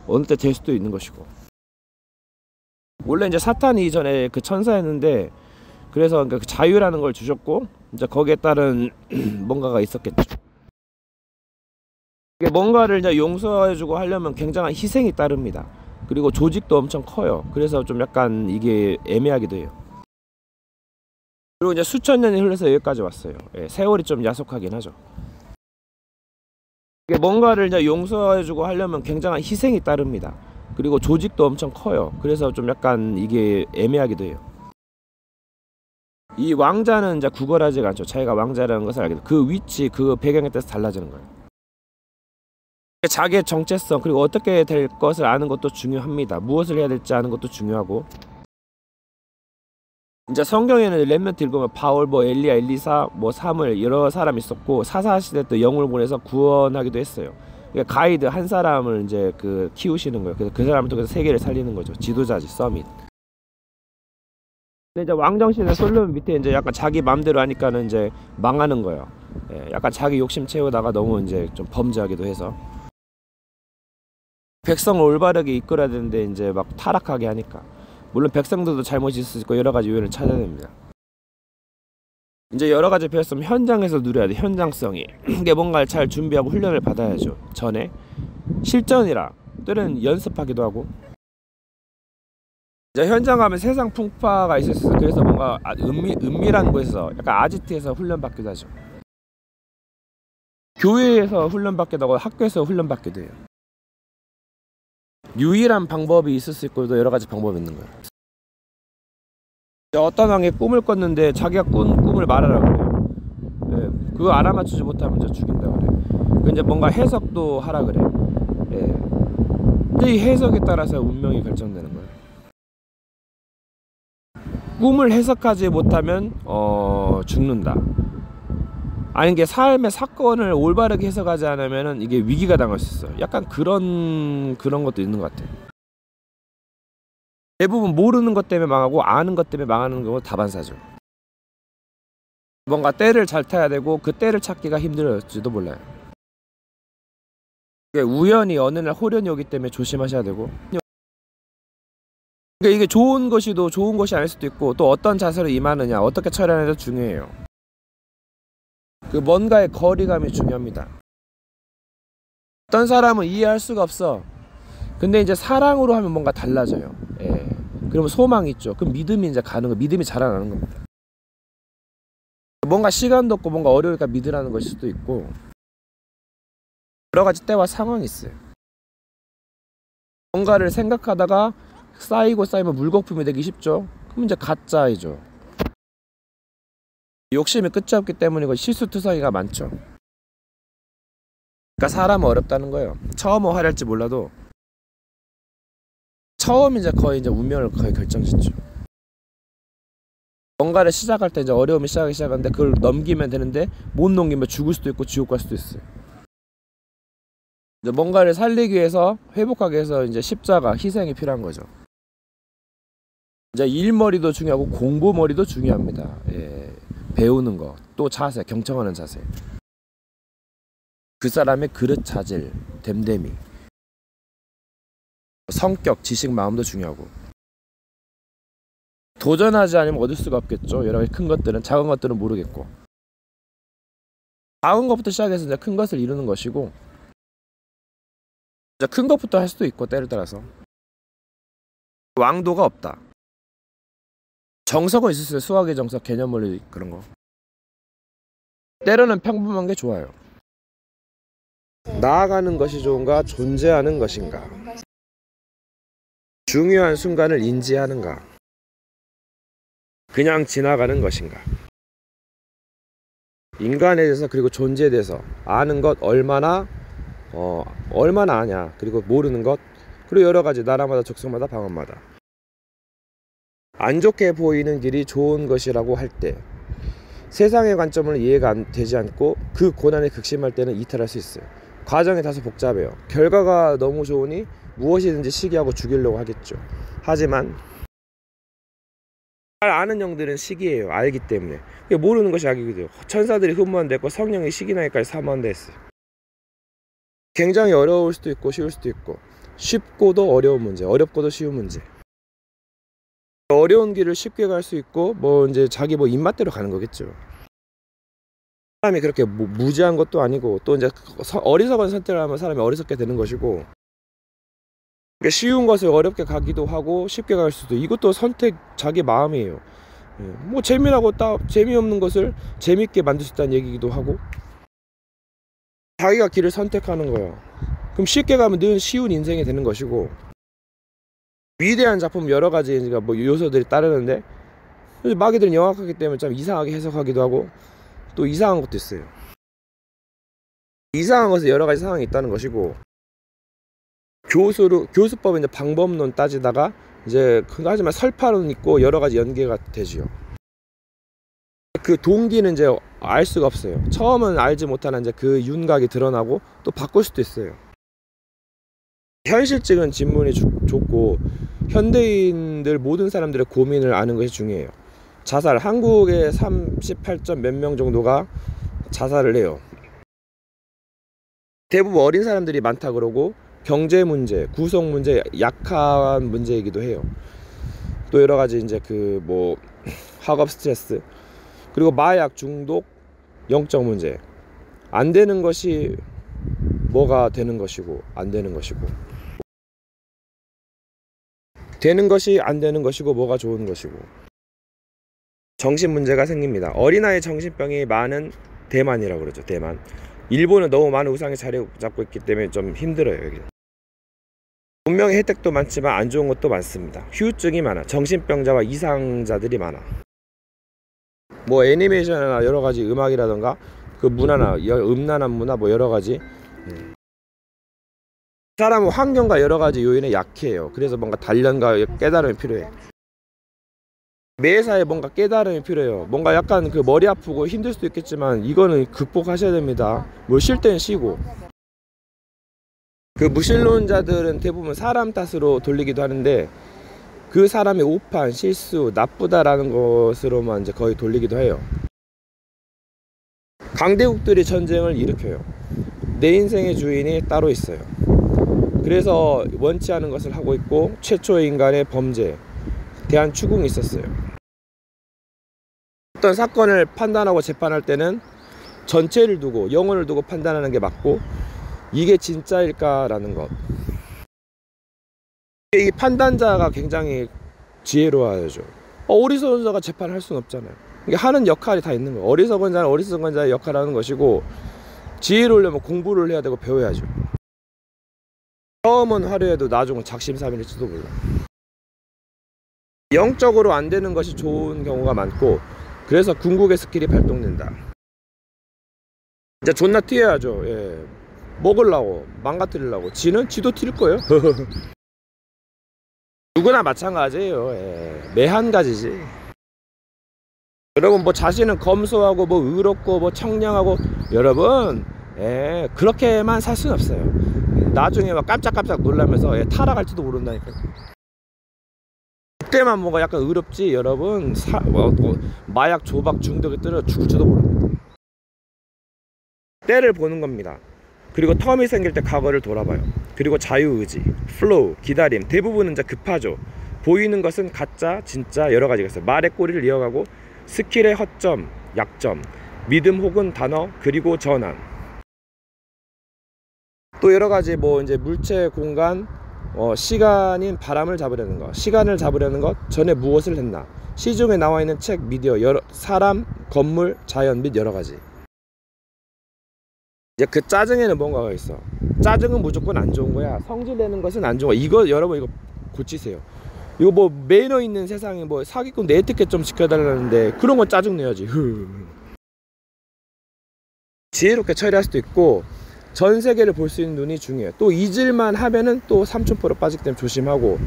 [SPEAKER 2] 어느 때 될 수도 있는 것이고. 원래 이제 사탄이 이전에 그 천사였는데, 그래서 그러니까 그 자유라는 걸 주셨고 이제 거기에 따른 뭔가가 있었겠죠. 뭔가를 이제 용서해주고 하려면 굉장한 희생이 따릅니다. 그리고 조직도 엄청 커요. 그래서 좀 약간 이게 애매하기도 해요. 그리고 이제 수천 년이 흘러서 여기까지 왔어요. 세월이 좀 야속하긴 하죠. 뭔가를 이제 용서해주고 하려면 굉장한 희생이 따릅니다. 그리고 조직도 엄청 커요. 그래서 좀 약간 이게 애매하기도 해요. 이 왕자는 이제 구걸하지가 않죠. 자기가 왕자라는 것을 알게 돼. 그 위치, 그 배경에 따라서 달라지는 거예요. 자기의 정체성 그리고 어떻게 될 것을 아는 것도 중요합니다. 무엇을 해야 될지 아는 것도 중요하고. 이제 성경에는 렘넌트 읽으면 바울, 뭐 엘리야, 엘리사, 뭐 사물 여러 사람 있었고 사사 시대 때 영을 보내서 구원하기도 했어요. 그러니까 가이드 한 사람을 이제 그 키우시는 거예요. 그래서 그 사람을 통해서 세계를 살리는 거죠. 지도자지, 서밋. 근데 이제 왕정신의 솔로몬 밑에 이제 약간 자기 맘대로 하니까는 이제 망하는 거예요. 예, 약간 자기 욕심 채우다가 너무 이제 좀 범죄하기도 해서 백성을 올바르게 이끌어야 되는데 이제 막 타락하게 하니까. 물론 백성들도 잘못이 있을 수 있고 여러 가지 요인을 찾아야 됩니다. 이제 여러 가지 배웠으면 현장에서 누려야 돼. 현장성이. 이게 뭔가를 잘 준비하고 훈련을 받아야죠. 전에 실전이라 때는 연습하기도 하고. 이제 현장 가면 세상 풍파가 있을 수 있어요. 그래서 뭔가 은밀한 곳에서 약간 아지트에서 훈련받기도 하죠. 교회에서 훈련받기도 하고 학교에서 훈련받기도 해요. 유일한 방법이 있을 수 있고 또 여러 가지 방법이 있는 거예요. 어떤 왕이 꿈을 꿨는데 자기가 꾼 꿈을 말하라 그래요. 예, 그거 알아맞추지 못하면 이제 죽인다 그래. 그 이제 뭔가 해석도 하라 그래. 예. 근데 이 해석에 따라서 운명이 결정되는 거예요. 꿈을 해석하지 못하면 죽는다. 아닌 게 삶의 사건을 올바르게 해석하지 않으면 이게 위기가 당할 수 있어요. 약간 그런 것도 있는 것 같아요. 대부분 모르는 것 때문에 망하고 아는 것 때문에 망하는 경우 다반사죠. 뭔가 때를 잘 타야 되고 그 때를 찾기가 힘들어질지도 몰라요. 우연히 어느 날 호련이 오기 때문에 조심하셔야 되고, 그러니까 이게 좋은 것이도 좋은 것이 아닐 수도 있고 또 어떤 자세로 임하느냐 어떻게 처리하느냐도 중요해요. 그 뭔가의 거리감이 중요합니다. 어떤 사람은 이해할 수가 없어. 근데 이제 사랑으로 하면 뭔가 달라져요. 예. 그러면 소망이 있죠. 그럼 믿음이 이제 가는 거, 믿음이 자라나는 겁니다. 뭔가 시간도 없고 뭔가 어려우니까 믿으라는 것일 수도 있고 여러 가지 때와 상황이 있어요. 뭔가를 생각하다가 쌓이면 물거품이 되기 쉽죠. 그럼 이제 가짜이죠. 욕심이 끝이 없기 때문이고 실수투성이가 많죠. 그러니까 사람은 어렵다는 거예요. 처음은 화려할지 몰라도 처음 이제 거의 이제 운명을 거의 결정짓죠. 뭔가를 시작할 때 이제 어려움이 시작하는데 그걸 넘기면 되는데 못 넘기면 죽을 수도 있고 지옥 갈 수도 있어요. 이제 뭔가를 살리기 위해서 회복하기 위해서 이제 십자가 희생이 필요한 거죠. 이제 일머리도 중요하고 공부머리도 중요합니다. 예. 배우는 거, 또 자세, 경청하는 자세. 그 사람의 그릇 자질, 됨됨이. 성격, 지식, 마음도 중요하고. 도전하지 않으면 얻을 수가 없겠죠. 여러 가지 큰 것들은, 작은 것들은 모르겠고. 작은 것부터 시작해서 이제 큰 것을 이루는 것이고, 이제 큰 것부터 할 수도 있고, 때를 따라서. 왕도가 없다. 정석은 있을 수 있어요. 수학의 정석, 개념원리 그런 거. 때로는 평범한 게 좋아요. 나아가는 것이 좋은가, 존재하는 것인가. 중요한 순간을 인지하는가, 그냥 지나가는 것인가. 인간에 대해서 그리고 존재에 대해서 아는 것 얼마나 아냐, 그리고 모르는 것, 그리고 여러 가지 나라마다 족속마다 방언마다 안 좋게 보이는 길이 좋은 것이라고 할 때 세상의 관점을 이해가 되지 않고 그 고난에 극심할 때는 이탈할 수 있어요. 과정이 다소 복잡해요. 결과가 너무 좋으니 무엇이든지 시기하고 죽이려고 하겠죠. 하지만 잘 아는 영들은 시기예요. 알기 때문에. 모르는 것이 악이거든요. 천사들이 흠모한댔고 성령이 시기나기까지 사모한다 했어요. 굉장히 어려울 수도 있고 쉬울 수도 있고, 쉽고도 어려운 문제, 어렵고도 쉬운 문제. 어려운 길을 쉽게 갈 수 있고 이제 자기 입맛대로 가는 거겠죠. 사람이 그렇게 무지한 것도 아니고, 또 이제 어리석은 선택을 하면 사람이 어리석게 되는 것이고, 쉬운 것을 어렵게 가기도 하고 쉽게 갈 수도, 이것도 선택, 자기 마음이에요. 재미나고 재미없는 것을 재밌게 만들 수 있다는 얘기기도 하고, 자기가 길을 선택하는 거예요. 그럼 쉽게 가면 늘 쉬운 인생이 되는 것이고, 위대한 작품 여러 가지 뭐 요소들이 따르는데 마귀들은 영악하기 때문에 좀 이상하게 해석하기도 하고 또 이상한 것도 있어요. 이상한 것은 여러 가지 상황이 있다는 것이고, 교수법의 이제 방법론 따지다가 이제 하지만 설파론 있고 여러 가지 연계가 되지요. 그 동기는 이제 알 수가 없어요. 처음은 알지 못하는 이제 그 윤곽이 드러나고 또 바꿀 수도 있어요. 현실적인 질문이 좋고 현대인들 모든 사람들의 고민을 아는 것이 중요해요. 자살, 한국의 38점 몇 명 정도가 자살을 해요. 대부분 어린 사람들이 많다 그러고 경제 문제, 구속 문제, 약한 문제이기도 해요. 또 여러 가지 이제 그 뭐 학업 스트레스, 그리고 마약 중독, 영적 문제. 안 되는 것이 뭐가 되는 것이고 안 되는 것이고, 되는 것이 안 되는 것이고 뭐가 좋은 것이고, 정신 문제가 생깁니다. 어린아이 정신병이 많은 대만이라고 그러죠. 대만. 일본은 너무 많은 우상이 자리 잡고 있기 때문에 좀 힘들어요. 여기 분명히 혜택도 많지만 안 좋은 것도 많습니다. 후유증이 많아. 정신병자와 이상자들이 많아. 뭐 애니메이션이나 여러 가지 음악이라던가 그 문화나 음란한 문화 뭐 여러 가지, 사람은 환경과 여러 가지 요인에 약해요. 그래서 뭔가 단련과 깨달음이 필요해. 매사에 뭔가 깨달음이 필요해요. 뭔가 약간 그 머리 아프고 힘들 수도 있겠지만 이거는 극복하셔야 됩니다. 뭐 쉴 땐 쉬고. 그 무신론자들은 대부분 사람 탓으로 돌리기도 하는데 그 사람의 오판, 실수, 나쁘다라는 것으로만 이제 거의 돌리기도 해요. 강대국들이 전쟁을 일으켜요. 내 인생의 주인이 따로 있어요. 그래서 원치 않은 것을 하고 있고 최초의 인간의 범죄, 대한 추궁이 있었어요. 어떤 사건을 판단하고 재판할 때는 전체를 두고 영혼을 두고 판단하는 게 맞고, 이게 진짜일까라는 것. 이 판단자가 굉장히 지혜로워야죠. 어리석은 자가 재판을 할 수는 없잖아요. 이게 하는 역할이 다 있는 거예요. 어리석은 자는 어리석은 자의 역할을 하는 것이고, 지혜로우려면 공부를 해야 되고 배워야죠. 처음은 화려해도 나중은 작심삼일일지도 몰라. 영적으로 안 되는 것이 좋은 경우가 많고, 그래서 궁극의 스킬이 발동된다. 이제 존나 튀어야죠. 예. 먹으려고, 망가뜨리려고. 지도 튈 거예요. 누구나 마찬가지예요. 예. 매한가지지. 여러분 뭐 자신은 검소하고 뭐 의롭고 뭐 청량하고, 여러분 그렇게만 살 수는 없어요. 나중에 막 깜짝깜짝 놀라면서 타락할지도 모른다니까요. 그때만 뭔가 약간 의롭지, 여러분 마약 조박 중독에 떨어 죽을지도 모릅니다. 때를 보는 겁니다. 그리고 텀이 생길 때 과거를 돌아봐요. 그리고 자유의지, 플로우, 기다림. 대부분은 이제 급하죠. 보이는 것은 가짜, 진짜 여러 가지가 있어요. 말의 꼬리를 이어가고 스킬의 허점, 약점, 믿음 혹은 단어, 그리고 전환. 또 여러 가지 뭐 이제 물체, 공간, 시간인 바람을 잡으려는 것, 시간을 잡으려는 것, 전에 무엇을 했나, 시중에 나와 있는 책, 미디어, 사람, 건물, 자연 및 여러 가지. 이제 그 짜증에는 뭔가가 있어. 짜증은 무조건 안 좋은 거야. 성질 내는 것은 안 좋은 거야. 이거 여러분 이거 고치세요. 이거 뭐 매너 있는 세상에 뭐 사기꾼 내 에티켓 좀 지켜달라는데 그런 건 짜증 내야지. 지혜롭게 처리할 수도 있고, 전 세계를 볼 수 있는 눈이 중요해요. 또 잊을만 하면은 또 삼천포로 빠지기 때문에 조심하고.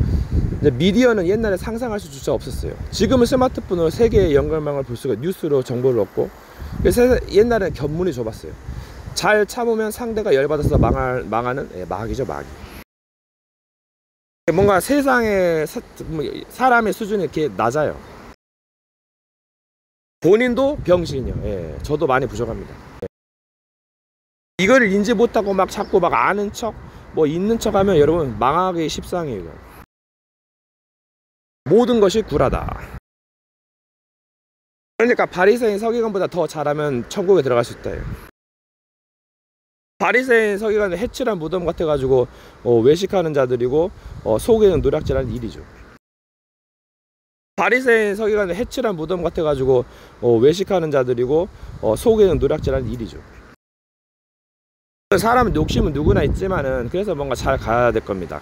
[SPEAKER 2] 이제 미디어는 옛날에 상상할 수조차 없었어요. 지금은 스마트폰으로 세계의 연결망을 볼 수가, 뉴스로 정보를 얻고. 그래서 옛날에는 견문이 좁았어요. 잘 참으면 상대가 열받아서 망하는 마귀죠, 마귀. 뭔가 세상의 사람의 수준이 이렇게 낮아요. 본인도 병신이요. 저도 많이 부족합니다. 이거를 인지 못하고 막 자꾸 막 아는 척, 뭐 있는 척 하면 여러분 망하기 십상이에요. 이거. 모든 것이 구라다. 그러니까 바리새인 서기관보다 더 잘하면 천국에 들어갈 수 있다. 바리새인 서기관은 해칠한 무덤 같아가지고 외식하는 자들이고 속에는 노략질하는 일이죠. 바리새인 서기관은 해칠한 무덤 같아가지고 외식하는 자들이고 속에는 노략질하는 일이죠. 사람은 욕심은 누구나 있지만은 그래서 뭔가 잘 가야 될 겁니다.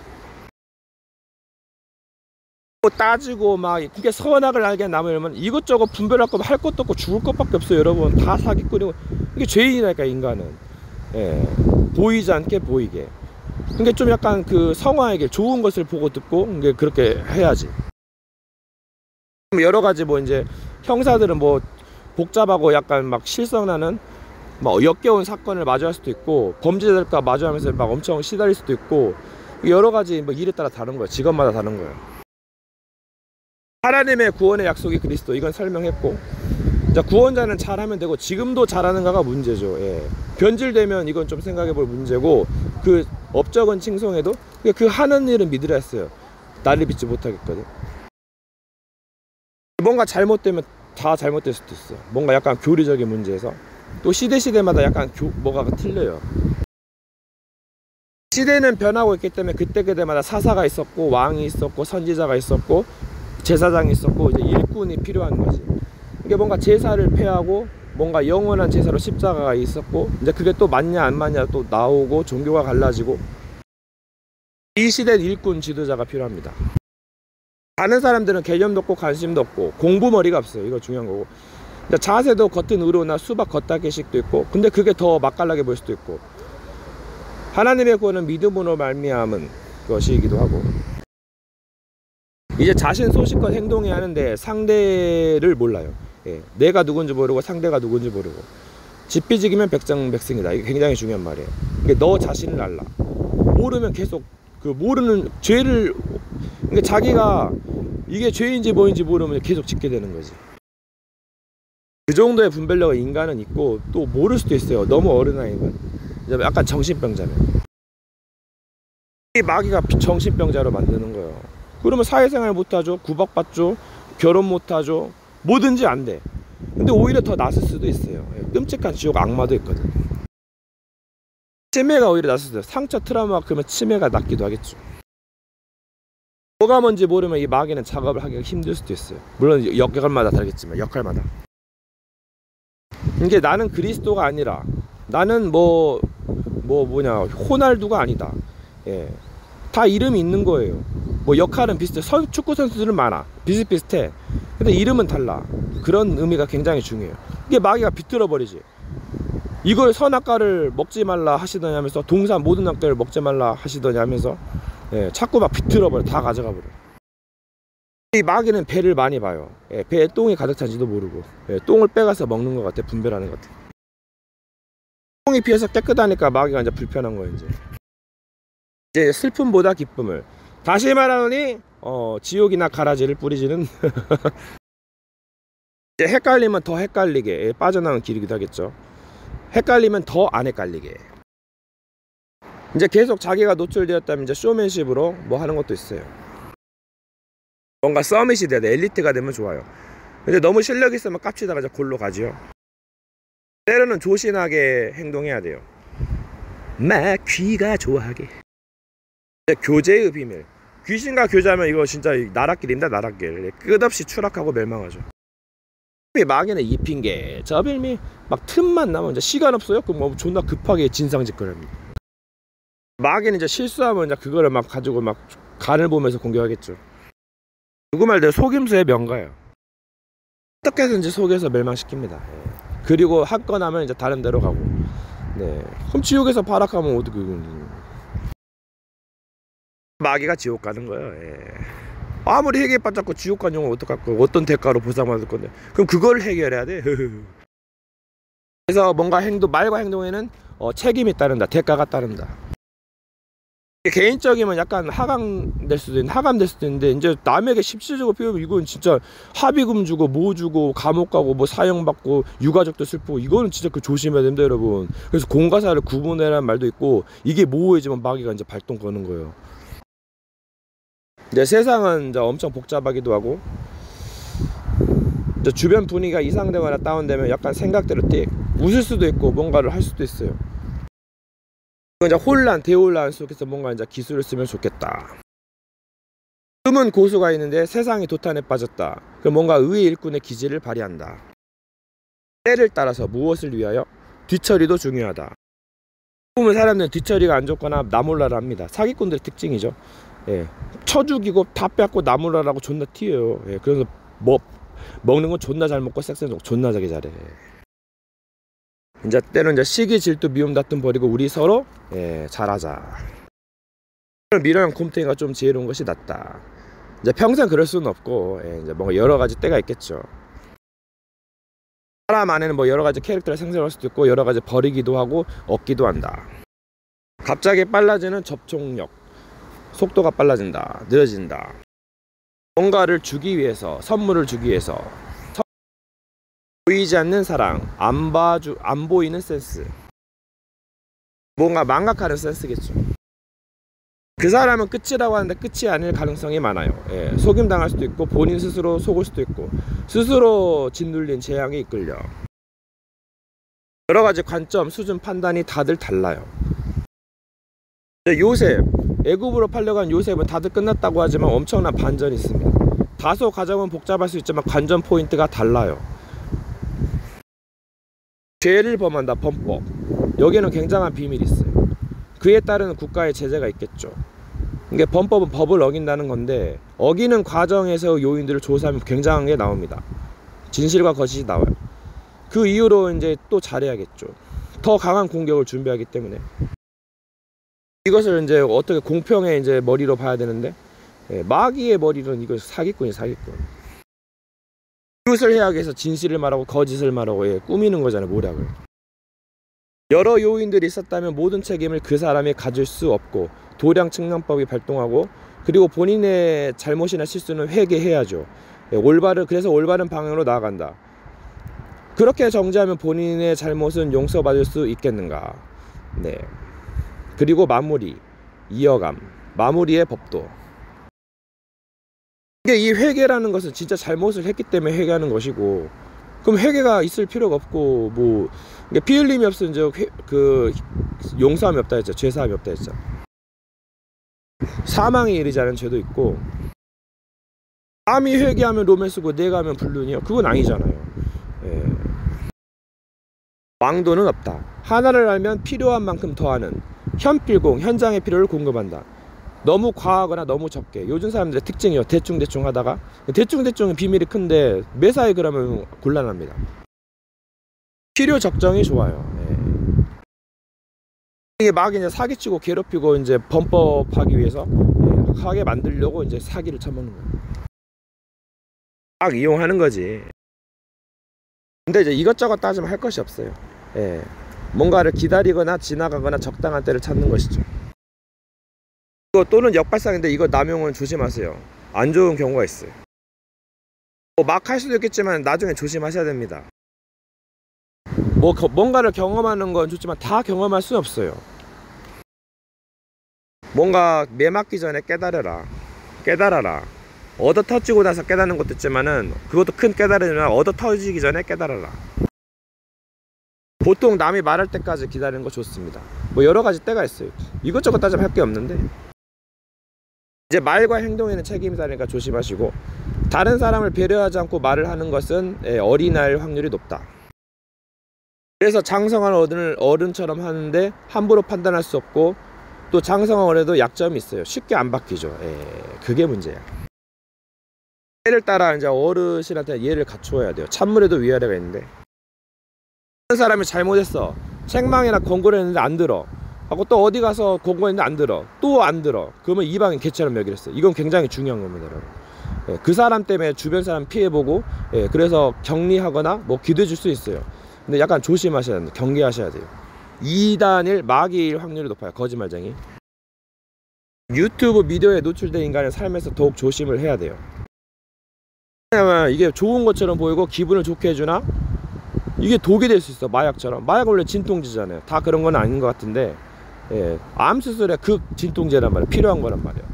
[SPEAKER 2] 따지고 막 그게 선악을 알게 남으려면 이것저것 분별할 거면 할 것도 없고 죽을 것밖에 없어요. 여러분 다 사기꾼이고 이게 죄인이라니까 인간은. 예, 보이지 않게 보이게. 그게 좀 약간 그 성화에게 좋은 것을 보고 듣고 이게 그렇게 해야지. 여러 가지 뭐 이제 형사들은 뭐 복잡하고 약간 막 실성나는 뭐 역겨운 사건을 마주할 수도 있고 범죄자들과 마주하면서 막 엄청 시달릴 수도 있고 여러 가지 뭐 일에 따라 다른 거예요. 직업마다 다른 거예요. 하나님의 구원의 약속이 그리스도 이건 설명했고 자, 구원자는 잘하면 되고 지금도 잘하는가가 문제죠. 예. 변질되면 이건 좀 생각해 볼 문제고 그 업적은 칭송해도 그 하는 일은 믿으라 했어요. 나를 믿지 못하겠거든. 뭔가 잘못되면 다 잘못될 수도 있어. 뭔가 약간 교리적인 문제에서 또 시대마다 약간 뭐가 틀려요. 시대는 변하고 있기 때문에 그때마다 사사가 있었고 왕이 있었고 선지자가 있었고 제사장이 있었고 이제 일꾼이 필요한 거지. 이게 뭔가 제사를 폐하고 뭔가 영원한 제사로 십자가가 있었고 이제 그게 또 맞냐 안 맞냐 또 나오고 종교가 갈라지고 이 시대는 일꾼 지도자가 필요합니다. 다른 사람들은 개념도 없고 관심도 없고 공부머리가 없어요. 이거 중요한 거고 자세도 겉은 의로나 수박 겉닦이식도 있고 근데 그게 더 맛깔나게 보일 수도 있고 하나님의 구원은 믿음으로 말미암은 것이기도 하고 이제 자신 소식껏 행동해야 하는데 상대를 몰라요. 예, 내가 누군지 모르고 상대가 누군지 모르고 집비지기면 백정백승이다. 이게 굉장히 중요한 말이에요. 너 자신을 알라. 모르면 계속 그 모르는 죄를 그러니까 자기가 이게 죄인지 뭐인지 모르면 계속 짓게 되는 거지. 그 정도의 분별력이 인간은 있고 또 모를 수도 있어요. 너무 어린아이면 약간 정신병자면 이 마귀가 정신병자로 만드는 거예요. 그러면 사회생활 못하죠. 구박받죠. 결혼 못하죠. 뭐든지 안 돼. 근데 오히려 더 나설 수도 있어요. 끔찍한 지옥 악마도 있거든. 치매가 오히려 나설 수도 있어요. 상처 트라우마가 크면 치매가 낫기도 하겠죠. 뭐가 뭔지 모르면 이 마귀는 작업을 하기가 힘들 수도 있어요. 물론 역할마다 다르겠지만 역할마다. 이게 나는 그리스도가 아니라 나는 뭐냐 호날두가 아니다. 예. 다 이름이 있는 거예요. 뭐 역할은 비슷해. 축구 선수들은 많아. 비슷비슷해. 근데 이름은 달라. 그런 의미가 굉장히 중요해요. 이게 마귀가 비틀어 버리지. 이걸 선악과를 먹지 말라 하시더니 하면서 동산 모든 악과를 먹지 말라 하시더니 하면서 예, 자꾸 막 비틀어 버려. 다 가져가 버려. 이 마귀는 배를 많이 봐요. 예, 배에 똥이 가득 찬지도 모르고 예, 똥을 빼가서 먹는 것 같아. 분별하는 것 같아. 똥이 피어서 깨끗하니까 마귀가 이제 불편한 거예요. 이제 슬픔보다 기쁨을 다시 말하노니 지옥이나 가라지를 뿌리지는 이제 헷갈리면 더 헷갈리게 빠져나오는 길이기도 하겠죠. 헷갈리면 더 안 헷갈리게 이제 계속 자기가 노출되었다면 이제 쇼맨십으로 뭐 하는 것도 있어요. 뭔가 서밋이 돼야 돼. 엘리트가 되면 좋아요. 근데 너무 실력이 있으면 깝치다가 이제 골로 가지요. 때로는 조신하게 행동해야 돼요. 막 귀가 좋아하게. 교제의 비밀. 귀신과 교제하면 이거 진짜 나락길입니다. 나락길. 끝없이 추락하고 멸망하죠. 마귀는 이 핑계 저 빌미 막 틈만 나면 이제 시간 없어요? 그럼 뭐 존나 급하게 진상짓거립니다. 마귀는 이제 실수하면 이제 그거를 막 가지고 막 간을 보면서 공격하겠죠. 누구 말대로 속임수의 명가예요. 어떻게 해서든지 속여서 멸망시킵니다. 그리고 한 건 하면 이제 다른 데로 가고. 네. 그럼 지옥에서 발악하면 어떻게 마귀가 지옥 가는 거예요. 예. 아무리 해결받았고 지옥 간 영혼 어떡할 거야. 어떤 대가로 보상받을 건데. 그럼 그걸 해결해야 돼. 그래서 뭔가 말과 행동에는 책임이 따른다. 대가가 따른다. 개인적이면 약간 하강될 수도 있는데 이제 남에게 십시주고 피우면 이건 진짜 합의금 주고 뭐 주고 감옥 가고 뭐 사형받고 유가족도 슬프고 이거는 진짜 그 조심해야 됩니다 여러분. 그래서 공과사를 구분해라는 말도 있고 이게 모호해지면 마귀가 이제 발동 거는 거예요. 이제 세상은 이제 엄청 복잡하기도 하고 이제 주변 분위기가 이상되거나 다운되면 약간 생각대로 웃을 수도 있고 뭔가를 할 수도 있어요. 이제 대혼란 속에서 뭔가 이제 기술을 쓰면 좋겠다. 숨은 고수가 있는데 세상이 도탄에 빠졌다. 그럼 뭔가 의의 일꾼의 기질을 발휘한다. 때를 따라서 무엇을 위하여? 뒤처리도 중요하다. 보면 사람들은 뒤처리가 안 좋거나 나몰라를 합니다. 사기꾼들의 특징이죠. 예, 쳐 죽이고 다 뺏고 나무라라고 존나 튀어요. 예, 그래서 뭐 먹는 건 존나 잘 먹고 섹스는 존나 자기 잘해. 이제 때는 이제 시기 질투 미움 다툼 버리고 우리 서로 잘하자. 미련한 곰탱이가 좀 지혜로운 것이 낫다. 이제 평생 그럴 수는 없고 이제 뭔가 여러 가지 때가 있겠죠. 사람 안에는 뭐 여러 가지 캐릭터를 생성할 수도 있고 여러 가지 버리기도 하고 얻기도 한다. 갑자기 빨라지는 접촉력, 속도가 빨라진다, 느려진다. 뭔가를 주기 위해서, 선물을 주기 위해서 보이지 않는 사랑, 안 보이는 센스, 뭔가 망각하는 센스겠죠. 그 사람은 끝이라고 하는데 끝이 아닐 가능성이 많아요. 속임당할 수도 있고 본인 스스로 속을 수도 있고 스스로 짓눌린 재앙에 이끌려 여러 가지 관점, 수준, 판단이 다들 달라요. 요셉, 애굽으로 팔려간 요셉은 다들 끝났다고 하지만 엄청난 반전이 있습니다. 다소 과정은 복잡할 수 있지만 관전 포인트가 달라요. 죄를 범한다, 범법. 여기에는 굉장한 비밀이 있어요. 그에 따른 국가의 제재가 있겠죠. 이게 범법은 법을 어긴다는 건데 어기는 과정에서 요인들을 조사하면 굉장한 게 나옵니다. 진실과 거짓이 나와요. 그 이후로 이제 또 잘해야겠죠. 더 강한 공격을 준비하기 때문에 이것을 이제 어떻게 공평의 이제 머리로 봐야 되는데 마귀의 머리로는 이거 사기꾼이 사기꾼. 이것을 해야 해서 진실을 말하고 거짓을 말하고 꾸미는 거잖아요, 모략을. 여러 요인들이 있었다면 모든 책임을 그 사람이 가질 수 없고 도량 측량법이 발동하고 그리고 본인의 잘못이나 실수는 회개해야죠. 그래서 올바른 방향으로 나아간다. 그렇게 정지하면 본인의 잘못은 용서받을 수 있겠는가. 네. 그리고 마무리, 이어감, 마무리의 법도. 이게 이 회개라는 것은 진짜 잘못을 했기 때문에 회개하는 것이고 그럼 회개가 있을 필요가 없고 뭐 피 흘림이 없으면 그 용서함이 없다 했죠. 죄사함이 없다 했죠. 사망에 이르지 않은 죄도 있고 남이 회개하면 로맨스고 내가 하면 불륜이요. 그건 아니잖아요. 왕도는 없다. 하나를 알면 필요한 만큼 더하는 현필공, 현장의 필요를 공급한다. 너무 과하거나 너무 적게. 요즘 사람들의 특징이요. 대충대충 하다가 대충대충은 비밀이 큰데 매사에 그러면 곤란합니다. 필요 적정이 좋아요. 이게 막 이제 사기치고 괴롭히고 이제 범법하기 위해서 하게 만들려고 이제 사기를 쳐먹는 거예요. 막 이용하는 거지. 근데 이제 이것저것 따지면 할 것이 없어요. 뭔가를 기다리거나 지나가거나 적당한 때를 찾는 것이죠. 또는 역발상인데 이거 남용은 조심하세요. 안 좋은 경우가 있어요. 막 할 수도 있겠지만 나중에 조심하셔야 됩니다. 뭔가를 경험하는 건 좋지만 다 경험할 수는 없어요. 뭔가 매 맞기 전에 깨달아라. 얻어 터지고 나서 깨닫는 것도 있지만은 그것도 큰 깨달음이지만 얻어 터지기 전에 깨달아라. 보통 남이 말할 때까지 기다리는 거 좋습니다. 뭐 여러 가지 때가 있어요. 이것저것 따지면 할 게 없는데 이제 말과 행동에는 책임이 다르니까 조심하시고 다른 사람을 배려하지 않고 말을 하는 것은 어린아이일 확률이 높다. 그래서 장성한 어른처럼 하는데 함부로 판단할 수 없고 또 장성한 어른에도 약점이 있어요. 쉽게 안 바뀌죠. 그게 문제야. 예를 따라 이제 어르신한테 예를 갖추어야 돼요. 찬물에도 위아래가 있는데 다른 사람이 잘못했어. 책망이나 권고를 했는데 안 들어. 하고 또 어디 가서 권고했는데 안 들어. 또 안 들어. 그러면 이방인 개처럼 여기랬어요. 이건 굉장히 중요한 겁니다, 여러분. 그 사람 때문에 주변 사람 피해보고 그래서 격리하거나 뭐 기도해 줄 수 있어요. 근데 약간 조심하셔야 돼요. 경계하셔야 돼요. 2단일 마귀일 확률이 높아요. 거짓말쟁이. 유튜브 미디어에 노출된 인간의 삶에서 더욱 조심을 해야 돼요. 왜냐면 이게 좋은 것처럼 보이고 기분을 좋게 해주나 이게 독이 될 수 있어. 마약처럼. 마약은 원래 진통제잖아요. 다 그런 건 아닌 것 같은데 암 수술에 극 진통제란 말이에요. 필요한 거란 말이에요.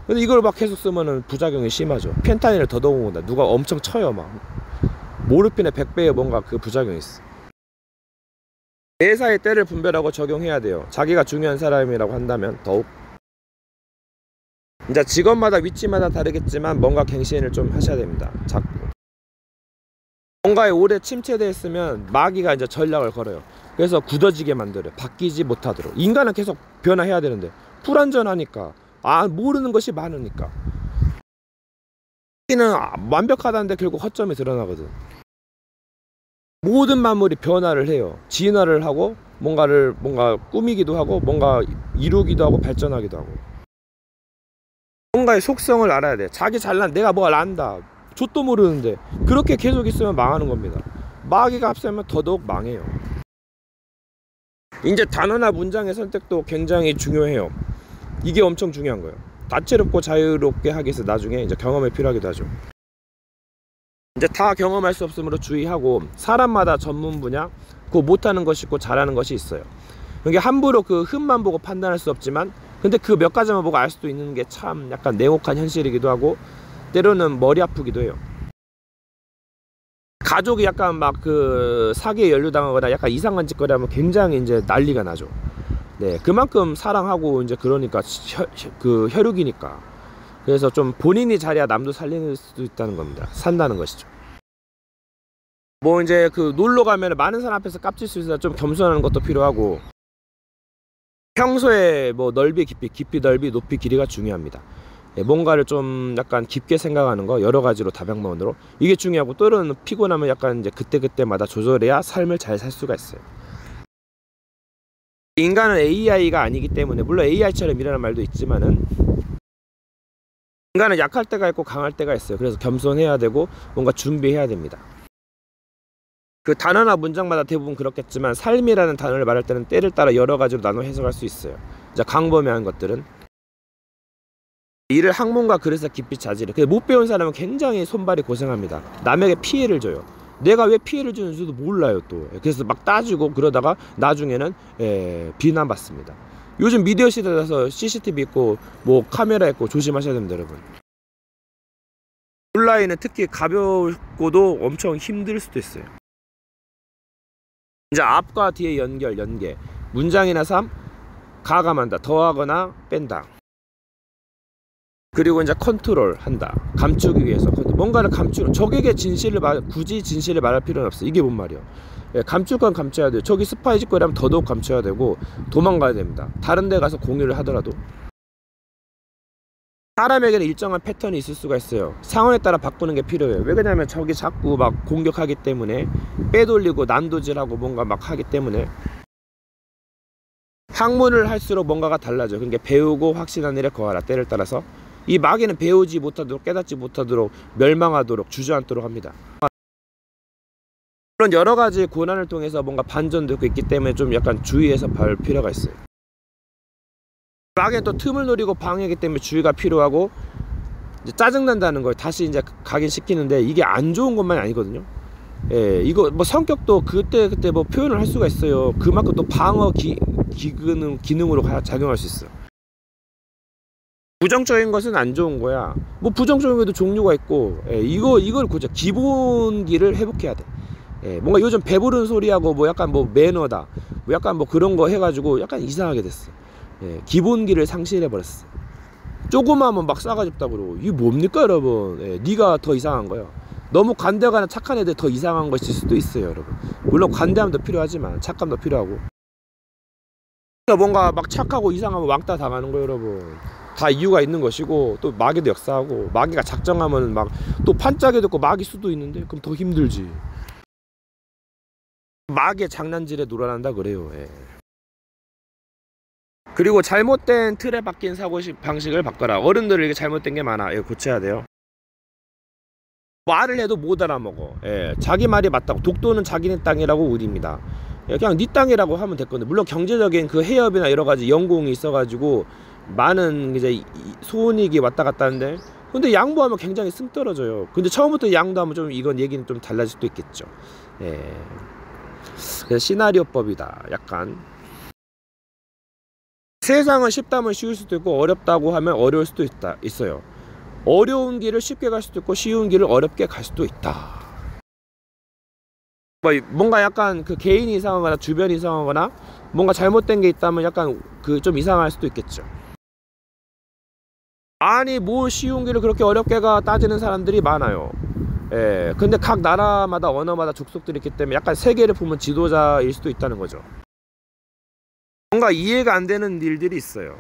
[SPEAKER 2] 근데 이걸 막 계속 쓰면은 부작용이 심하죠. 펜타닐을 더더욱다 누가 엄청 쳐요. 막 모르핀의 100배의 뭔가 그 부작용이 있어. 매사의 때를 분별하고 적용해야 돼요. 자기가 중요한 사람이라고 한다면 더욱. 이제 직업마다 위치마다 다르겠지만 뭔가 갱신을 좀 하셔야 됩니다. 자꾸 뭔가에 오래 침체되어 있으면 마귀가 이제 전략을 걸어요. 그래서 굳어지게 만들어요. 바뀌지 못하도록. 인간은 계속 변화해야 되는데 불완전하니까 모르는 것이 많으니까. 는 완벽하다는데 결국 허점이 드러나거든. 모든 만물이 변화를 해요. 진화를 하고 뭔가 꾸미기도 하고 뭔가 이루기도 하고 발전하기도 하고. 뭔가의 속성을 알아야 돼. 자기 잘난 내가 뭘 안다. 좆도 모르는데 그렇게 계속 있으면 망하는 겁니다. 마귀가 앞서면 더더욱 망해요. 이제 단어나 문장의 선택도 굉장히 중요해요. 이게 엄청 중요한 거예요. 다채롭고 자유롭게 하기 위해서 나중에 이제 경험이 필요하기도 하죠. 이제 다 경험할 수 없으므로 주의하고, 사람마다 전문 분야, 그 못하는 것이 있고 잘하는 것이 있어요. 이게 함부로 그 흠만 보고 판단할 수 없지만, 근데 그 몇 가지만 보고 알 수도 있는 게 참 약간 냉혹한 현실이기도 하고, 때로는 머리 아프기도 해요. 가족이 약간 막 그 사기에 연루당하거나 약간 이상한 짓거리 하면 굉장히 이제 난리가 나죠. 네, 그만큼 사랑하고 이제 그러니까 그 혈육이니까. 그래서 좀 본인이 잘해야 남도 살릴 수도 있다는 겁니다. 산다는 것이죠. 뭐 이제 그 놀러 가면 많은 사람 앞에서 깝칠 수 있어서 좀 겸손하는 것도 필요하고, 평소에 뭐 넓이 깊이 넓이 높이 길이가 중요합니다. 뭔가를 좀 약간 깊게 생각하는 거, 여러 가지로 다방면으로 이게 중요하고, 또는 피곤하면 약간 이제 그때마다 조절해야 삶을 잘 살 수가 있어요. 인간은 AI가 아니기 때문에, 물론 AI처럼 일하는 말도 있지만은 인간은 약할 때가 있고 강할 때가 있어요. 그래서 겸손해야 되고 뭔가 준비해야 됩니다. 그 단어나 문장마다 대부분 그렇겠지만, 삶이라는 단어를 말할 때는 때를 따라 여러 가지로 나눠 해석할 수 있어요. 이제 광범위한 것들은 이를 학문과 글에서 깊이 자질해. 못 배운 사람은 굉장히 손발이 고생합니다. 남에게 피해를 줘요. 내가 왜 피해를 주는지도 몰라요 또. 그래서 막 따지고 그러다가 나중에는 비난받습니다. 요즘 미디어 시대라서 CCTV 있고 뭐 카메라 있고 조심하셔야 됩니다, 여러분. 온라인은 특히 가볍고도 엄청 힘들 수도 있어요. 이제 앞과 뒤의 연계, 문장이나 삶, 가감한다, 더하거나 뺀다. 그리고 이제 컨트롤 한다, 감추기 위해서. 뭔가를 감추는, 적에게 굳이 진실을 말할 필요는 없어. 이게 뭔 말이야. 감출 건 감춰야 돼요. 저기 스파이 짓거리하면 더더욱 감춰야 되고 도망가야 됩니다. 다른 데 가서 공유를 하더라도. 사람에게는 일정한 패턴이 있을 수가 있어요. 상황에 따라 바꾸는 게 필요해요. 왜 그러냐면 적이 자꾸 막 공격하기 때문에, 빼돌리고 난도질하고 뭔가 막 하기 때문에. 학문을 할수록 뭔가가 달라져. 그러니까 배우고 확신한 일에 거하라. 때를 따라서 이 마귀는 배우지 못하도록, 깨닫지 못하도록, 멸망하도록, 주저앉도록 합니다. 그런 여러 가지 고난을 통해서 뭔가 반전도 있기 때문에 좀 약간 주의해서 볼 필요가 있어요. 마귀는 또 틈을 노리고 방해하기 때문에 주의가 필요하고, 이제 짜증난다는 걸 다시 이제 각인시키는데, 이게 안 좋은 것만이 아니거든요. 이거 뭐 성격도 그때 뭐 표현을 할 수가 있어요. 그만큼 또 방어 기능으로 작용할 수 있어. 부정적인 것은 안 좋은 거야. 뭐 부정적인 것도 종류가 있고, 이걸 고쳐 기본기를 회복해야 돼. 뭔가 요즘 배부른 소리하고 뭐 약간 뭐 매너다, 뭐 약간 뭐 그런 거 해가지고 약간 이상하게 됐어. 기본기를 상실해 버렸어. 조그마하면 막 싸가지 없다 그러고, 이게 뭡니까 여러분. 네가 더 이상한 거야. 너무 관대하거나 착한 애들 더 이상한 것일 수도 있어요, 여러분. 물론 관대함도 필요하지만 착함도 필요하고. 뭔가 막 착하고 이상하면 왕따 당하는 거예요, 여러분. 다 이유가 있는 것이고, 또 마귀도 역사하고, 마귀가 작정하면 막 또 판짝에도 있고 마귀 수도 있는데, 그럼 더 힘들지. 마귀의 장난질에 놀아난다 그래요. 그리고 잘못된 틀에 박힌 사고방식을 바꿔라. 어른들에게 잘못된 게 많아. 고쳐야 돼요. 말을 해도 못 알아먹어. 자기 말이 맞다고. 독도는 자기네 땅이라고 우립니다. 그냥 네 땅이라고 하면 됐거든요. 물론 경제적인 그 해협이나 여러 가지 연공이 있어가지고 많은 이제 소원익이 왔다 갔다 하는데, 근데 양보하면 굉장히 승 떨어져요. 근데 처음부터 양보하면 좀 이건 얘기는 좀 달라질 수도 있겠죠. 그래서 시나리오법이다, 약간. 세상은 쉽다면 쉬울 수도 있고, 어렵다고 하면 어려울 수도 있어요. 어려운 길을 쉽게 갈 수도 있고, 쉬운 길을 어렵게 갈 수도 있다. 뭔가 약간 그 개인이 이상하거나 주변이 이상하거나 뭔가 잘못된 게 있다면 약간 그 좀 이상할 수도 있겠죠. 아니 뭐 쉬운 길을 그렇게 어렵게 가, 따지는 사람들이 많아요. 근데 각 나라마다 언어마다 족속들이 있기 때문에 약간 세계를 보면 지도자일 수도 있다는 거죠. 뭔가 이해가 안 되는 일들이 있어요.